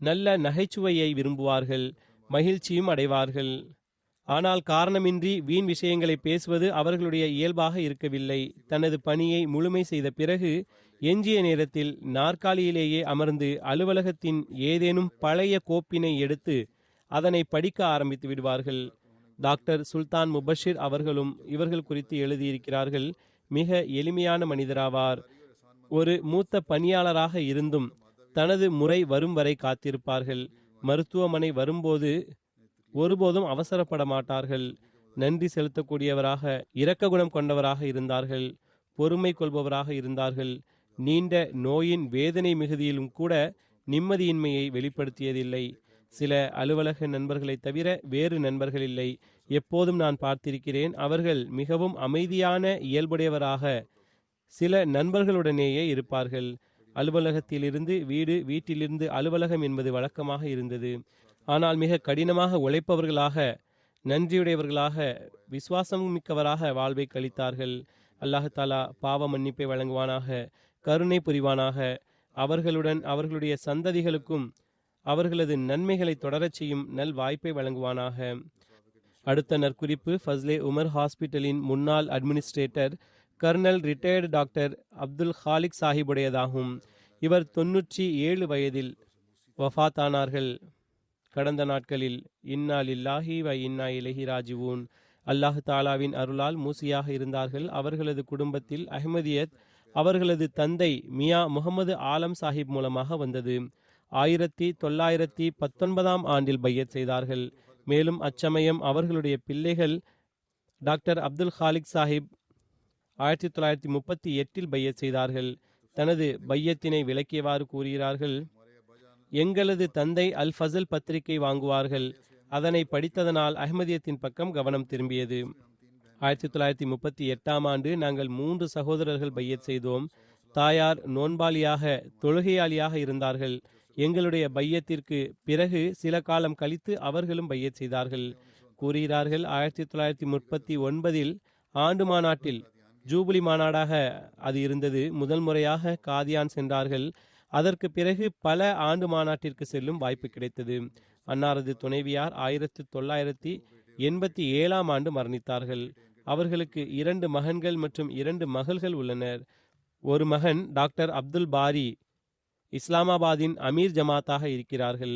நல்ல நகைச்சுவையை விரும்புவார்கள், மகிழ்ச்சியும் அடைவார்கள். ஆனால் காரணமின்றி வீண் விஷயங்களை பேசுவது அவர்களுடைய இயல்பாக இருக்கவில்லை. தனது பணியை முழுமை செய்த பிறகு எஞ்சிய நேரத்தில் நாற்காலியிலேயே அமர்ந்து அலுவலகத்தின் ஏதேனும் பழைய கோப்பினை எடுத்து அதனை படிக்க ஆரம்பித்து விடுவார்கள். டாக்டர் சுல்தான் முபஷிர் அவர்களும் இவர்கள் குறித்து எழுதியிருக்கிறார்கள். மிக எளிமையான மனிதராவார். ஒரு மூத்த பணியாளராக இருந்தும் தனது முறை வரும் வரை காத்திருப்பார்கள். மருத்துவமனை வரும்போது ஒருபோதும் அவசரப்பட மாட்டார்கள். நன்றி செலுத்தக்கூடியவராக, இரக்க குணம் கொண்டவராக இருந்தார்கள். பொறுமை கொள்பவராக இருந்தார்கள். நீண்ட நோயின் வேதனை மிகுதியிலும் கூட நிம்மதியின்மையை வெளிப்படுத்தியதில்லை. சில அலுவலக நண்பர்களை தவிர வேறு நண்பர்கள் இல்லை. எப்போதும் நான் பார்த்திருக்கிறேன். அவர்கள் மிகவும் அமைதியான இயல்புடையவராக சில நண்பர்களுடனேயே இருப்பார்கள். அலுவலகத்திலிருந்து வீடு, வீட்டிலிருந்து அலுவலகம் என்பது வழக்கமாக இருந்தது. ஆனால் மிக கடினமாக உழைப்பவர்களாக, நன்றியுடையவர்களாக, விசுவாசம் மிக்கவராக வாழ்வை கழித்தார்கள். அல்லாஹு தாலா பாவ மன்னிப்பை வழங்குவானாக, கருணை புரிவானாக. அவர்களுடன் அவர்களுடைய சந்ததிகளுக்கும் அவர்களது நன்மைகளை தொடரச் செய்யும் நல் வாய்ப்பை வழங்குவானாக. அடுத்த நற்குறிப்பு ஃபஸ்லே உமர் ஹாஸ்பிட்டலின் முன்னாள் administrator colonel retired doctor Abdul Khaliq சாஹிபுடையதாகும். இவர் 97 வயதில் வஃபாத்தானார்கள். கடந்த நாட்களில் இன்னா லில்லாஹி வ இன்னா இலைஹி ராஜிவூன். அல்லாஹ் தாலாவின் அருளால் மூசியாக இருந்தார்கள். அவர்களது குடும்பத்தில் அஹ்மதியத் அவர்களது தந்தை மியா முகமது ஆலம் சாஹிப் மூலமாக வந்தது. 1919 ஆண்டில் பையத் செய்தார்கள். மேலும் அச்சமயம் அவர்களுடைய பிள்ளைகள் டாக்டர் அப்துல் ஹாலிக் சாஹிப் 1938 பையத் செய்தார்கள். தனது பையத்தினை விளக்கியவாறு கூறுகிறார்கள், எங்களது தந்தை அல் ஃபசல் பத்திரிகை வாங்குவார்கள். அதனை படித்ததனால் அஹ்மதியத்தின் பக்கம் கவனம் திரும்பியது. 1938 ஆண்டு நாங்கள் 3 சகோதரர்கள் பையத் செய்தோம். தாயார் நோன்பாளியாக தொழுகையாளியாக இருந்தார்கள். எங்களுடைய பையத்திற்கு பிறகு சில காலம் கழித்து அவர்களும் பையத் செய்தார்கள். கூறுகிறார்கள், 1939 ஆண்டு மாநாட்டில் ஜூபிலி மாநாடாக அது இருந்தது. முதல் முறையாக காதியான் சென்றார்கள். அதற்கு பிறகு பல ஆண்டு மாநாட்டிற்கு செல்லும் வாய்ப்பு கிடைத்தது. அன்னாரது துணைவியார் 1987 ஆண்டு மரணித்தார்கள். அவர்களுக்கு 2 மகன்கள் மற்றும் 2 மகள்கள் உள்ளனர். ஒரு மகன் டாக்டர் அப்துல் பாரி இஸ்லாமாபாத்தின் அமீர் ஜமாத்தாக இருக்கிறார்கள்.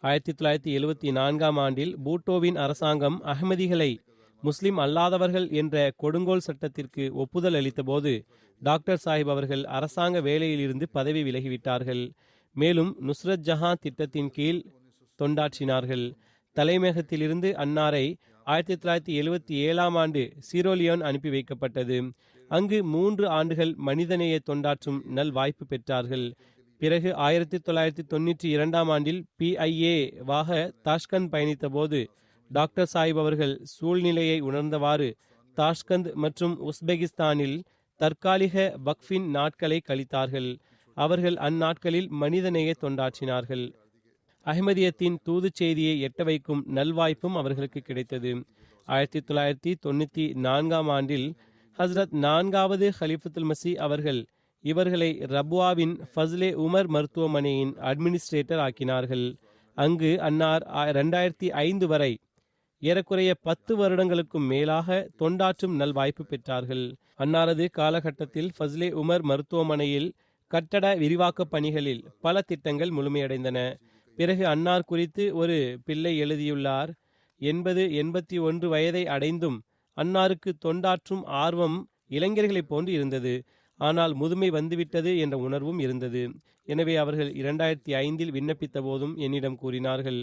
1974 ஆண்டில் பூட்டோவின் அரசாங்கம் அஹ்மதிகளை முஸ்லிம் அல்லாதவர்கள் என்ற கொடுங்கோல் சட்டத்திற்கு ஒப்புதல் அளித்த போது டாக்டர் சாஹிப் அவர்கள் அரசாங்க வேலையிலிருந்து பதவி விலகிவிட்டார்கள். மேலும் நுஸ்ரத் ஜஹான் திட்டத்தின் கீழ் தொண்டாற்றினார்கள். தலைமையகத்திலிருந்து அன்னாரை 1977 ஆண்டு சீரோலியோன் அனுப்பி வைக்கப்பட்டது. அங்கு 3 ஆண்டுகள் மனிதநேய தொண்டாற்றும் நல் வாய்ப்பு பெற்றார்கள். பிறகு 1992 ஆண்டில் PIA வாக தாஷ்கண்ட் பயணித்த போது டாக்டர் சாஹிப் அவர்கள் சூழ்நிலையை உணர்ந்தவாறு தாஷ்கந்த் மற்றும் உஸ்பெகிஸ்தானில் தற்காலிக வக்ஃபின் நாட்களை கழித்தார்கள். அவர்கள் அந்நாட்களில் மனிதநேய தொண்டாற்றினார்கள். அஹ்மதியத்தின் தூது செய்தியை எட்ட வைக்கும் நல்வாய்ப்பும் அவர்களுக்கு கிடைத்தது. 1994 ஆண்டில் ஹஸ்ரத் 4வது ஹலிஃபத்துல் மசி அவர்கள் இவர்களை ரபுவாவின் ஃபஸ்லே உமர் மருத்துவமனையின் அட்மினிஸ்ட்ரேட்டர் ஆக்கினார்கள். அங்கு அன்னார் 2005 வரை ஏறக்குறைய 10 வருடங்களுக்கும் மேலாக தொண்டாற்றும் நல்வாய்ப்பு பெற்றார்கள். அன்னாரது காலகட்டத்தில் ஃபஸ்லே உமர் மருத்துவமனையில் கட்டட விரிவாக்க பணிகளில் பல திட்டங்கள் முழுமையடைந்தன. பிறகு அன்னார் குறித்து ஒரு பிள்ளை எழுதியுள்ளார். 81 வயதை அடைந்தும் அன்னாருக்கு தொண்டாற்றும் ஆர்வம் இளைஞர்களைப் போன்று இருந்தது. ஆனால் முதுமை வந்துவிட்டது என்ற உணர்வும் இருந்தது. எனவே அவர்கள் 2005 விண்ணப்பித்த போதும் என்னிடம் கூறினார்கள்.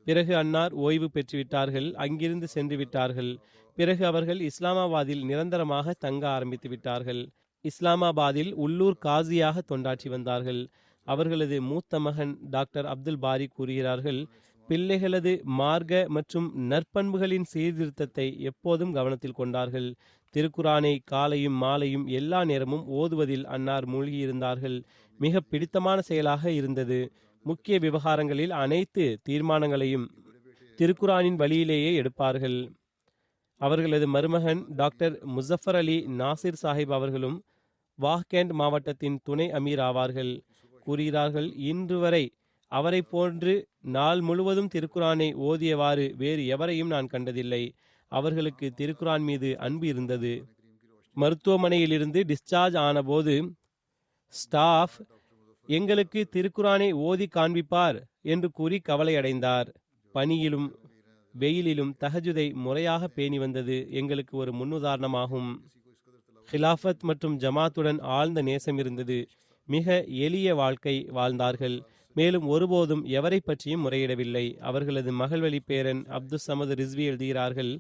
பிறகு அன்னார் ஓய்வு பெற்றுவிட்டார்கள், அங்கிருந்து சென்று விட்டார்கள். பிறகு அவர்கள் இஸ்லாமாபாத்தில் நிரந்தரமாக தங்க ஆரம்பித்து விட்டார்கள். இஸ்லாமாபாத்தில் உள்ளூர் காசியாக தொண்டாற்றி வந்தார்கள். அவர்களது மூத்த மகன் டாக்டர் அப்துல் பாரி கூறுகிறார்கள், பிள்ளைகளது மார்க்க மற்றும் நற்பண்புகளின் சீர்திருத்தத்தை எப்போதும் கவனத்தில் கொண்டார்கள். திருக்குரானை காலையும் மாலையும் எல்லா நேரமும் ஓதுவதில் அன்னார் மூழ்கியிருந்தார்கள். மிக பிடித்தமான செயலாக இருந்தது. முக்கிய விவகாரங்களில் அனைத்து தீர்மானங்களையும் திருக்குரானின் வழியிலேயே எடுப்பார்கள். அவர்களது மருமகன் டாக்டர் முசஃபர் அலி நாசிர் சாஹிப் அவர்களும் வாஹ்கேண்ட் மாவட்டத்தின் துணை அமீர் ஆவார்கள். கூறுகிறார்கள், இன்று வரை அவரை போன்று நாள் முழுவதும் திருக்குரானை ஓதியவாறு வேறு எவரையும் நான் கண்டதில்லை. அவர்களுக்கு திருக்குரான் மீது அன்பு இருந்தது. மருத்துவமனையிலிருந்து டிஸ்சார்ஜ் ஆனபோது ஸ்டாஃப் எங்களுக்கு திருக்குரானை ஓதி காண்பிப்பார் என்று கூறி கவலை அடைந்தார். பனியிலும் வெயிலிலும் தஹஜுதை முறையாக பேணி வந்தது எங்களுக்கு ஒரு முன்னுதாரணமாகும். ஹிலாஃபத் மற்றும் ஜமாத்துடன் ஆழ்ந்த நேசம் இருந்தது. மிக எளிய வாழ்க்கை வாழ்ந்தார்கள். மேலும் ஒருபோதும் எவரை பற்றியும் முறையிடவில்லை. அவர்களது மகள் வழி பேரன் அப்துல் சமது ரிஸ்வி எழுதுகிறார்கள்,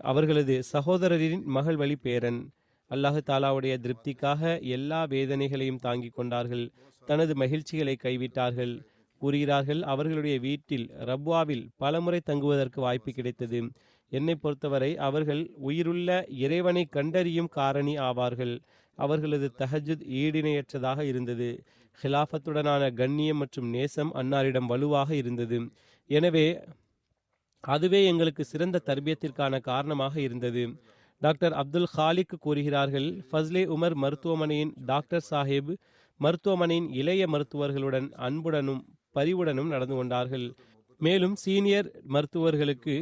அவர்களது சகோதரரின் மகள் வழி பேரன் அல்லாஹு தாலாவுடைய திருப்திக்காக எல்லா வேதனைகளையும் தாங்கிக் கொண்டார்கள். தனது மகிழ்ச்சிகளை கைவிட்டார்கள். கூறுகிறார்கள், அவர்களுடைய வீட்டில் ரப்வாவில் பலமுறை தங்குவதற்கு வாய்ப்பு கிடைத்தது. என்னை பொறுத்தவரை அவர்கள் உயிருள்ள இறைவனை கண்டறியும் காரணி ஆவார்கள். அவர்களது தஹஜுத் ஈடிணையற்றதாக இருந்தது. ஹிலாஃபத்துடனான கண்ணியம் மற்றும் நேசம் அன்னாரிடம் வலுவாக இருந்தது. எனவே அதுவே எங்களுக்கு சிறந்த தர்பியத்திற்கான காரணமாக இருந்தது. டாக்டர் அப்துல் ஹாலிக் கூறுகிறார்கள், ஃபஸ்லே உமர் மருத்துவமனையின் டாக்டர் சாஹிப் மருத்துவமனையின் இளைய மருத்துவர்களுடன் அன்புடனும் பரிவுடனும் நடந்து கொண்டார்கள். மேலும் சீனியர் மருத்துவர்களுக்கு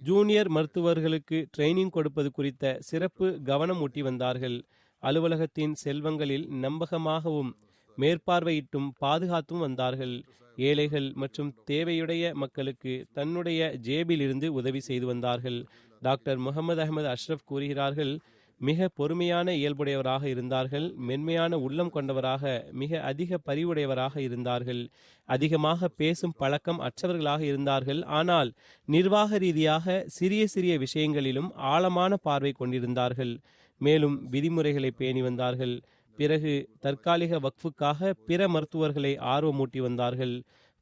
ஜூனியர் மருத்துவர்களுக்கு ட்ரைனிங் கொடுப்பது குறித்த சிறப்பு கவனம் ஊட்டி வந்தார்கள். அலுவலகத்தின் செல்வங்களில் நம்பகமாகவும் மேற்பார்வையிட்டும் பாதுகாத்தும் வந்தார்கள். ஏழைகள் மற்றும் தேவையுடைய மக்களுக்கு தன்னுடைய ஜேபிலிருந்து உதவி செய்து வந்தார்கள். டாக்டர் முகமது அஹமது அஷ்ரப் கூறுகிறார்கள், மிக பொறுமையான இயல்புடையவராக இருந்தார்கள், மென்மையான உள்ளம் கொண்டவராக, மிக அதிக பரிவுடையவராக இருந்தார்கள், அதிகமாக பேசும் பழக்கம் அற்றவர்களாக இருந்தார்கள். ஆனால் நிர்வாக ரீதியாக சிறிய சிறிய விஷயங்களிலும் ஆழமான பார்வை கொண்டிருந்தார்கள். மேலும் விதிமுறைகளை பேணி வந்தார்கள். பிறகு தற்காலிக வக்ஃபுக்காக பிற மருத்துவர்களை ஆர்வமூட்டி வந்தார்கள்.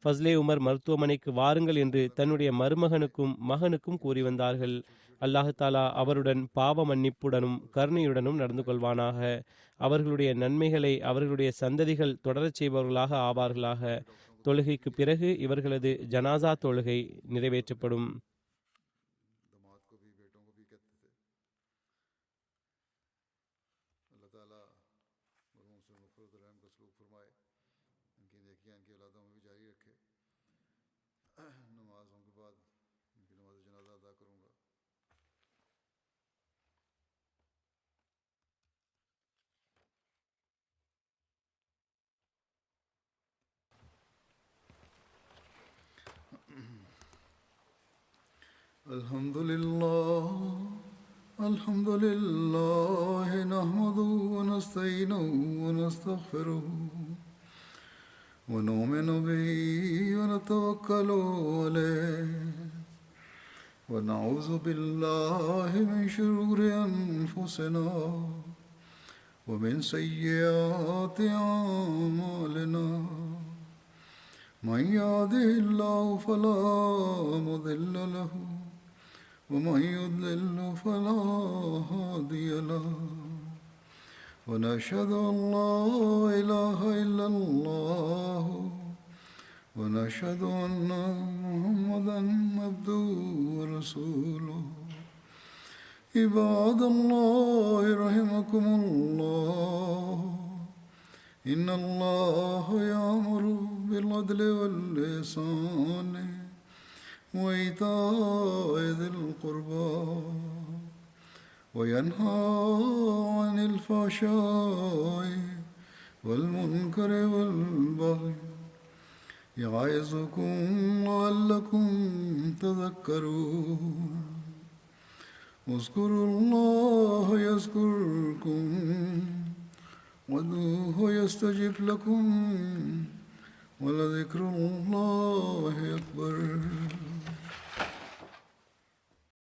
ஃபஸ்லே உமர் மருத்துவமனைக்கு வாருங்கள் என்று தன்னுடைய மருமகனுக்கும் மகனுக்கும் கூறி வந்தார்கள். அல்லாஹு தாலா அவருடன் பாவ மன்னிப்புடனும் கருணையுடனும் நடந்து கொள்வானாக. அவர்களுடைய நன்மைகளை அவர்களுடைய சந்ததிகள் தொடரச் செய்பவர்களாக ஆவார்களாக. தொழுகைக்கு பிறகு இவர்களது ஜனாசா தொழுகை நிறைவேற்றப்படும். الحمد لله نحمده ونستعينه ونستغفره ونؤمن به ونتوكل عليه ونعوذ بالله من شرور أنفسنا ومن سيئات أعمالنا من يهده الله فلا مضل له ومن يضلل فلا هادي له ونشهد أن لا إله إلا الله ونشهد أن محمدا عبده ورسوله عباد الله رحمكم الله إن الله يأمر بالعدل والإحسان وإيتاء ذي القربى وينهى عن الفحشاء والمنكر والبغي يعظكم لعلكم تذكرون اذكروا الله يذكركم وادعوه يستجب لكم ولذكر الله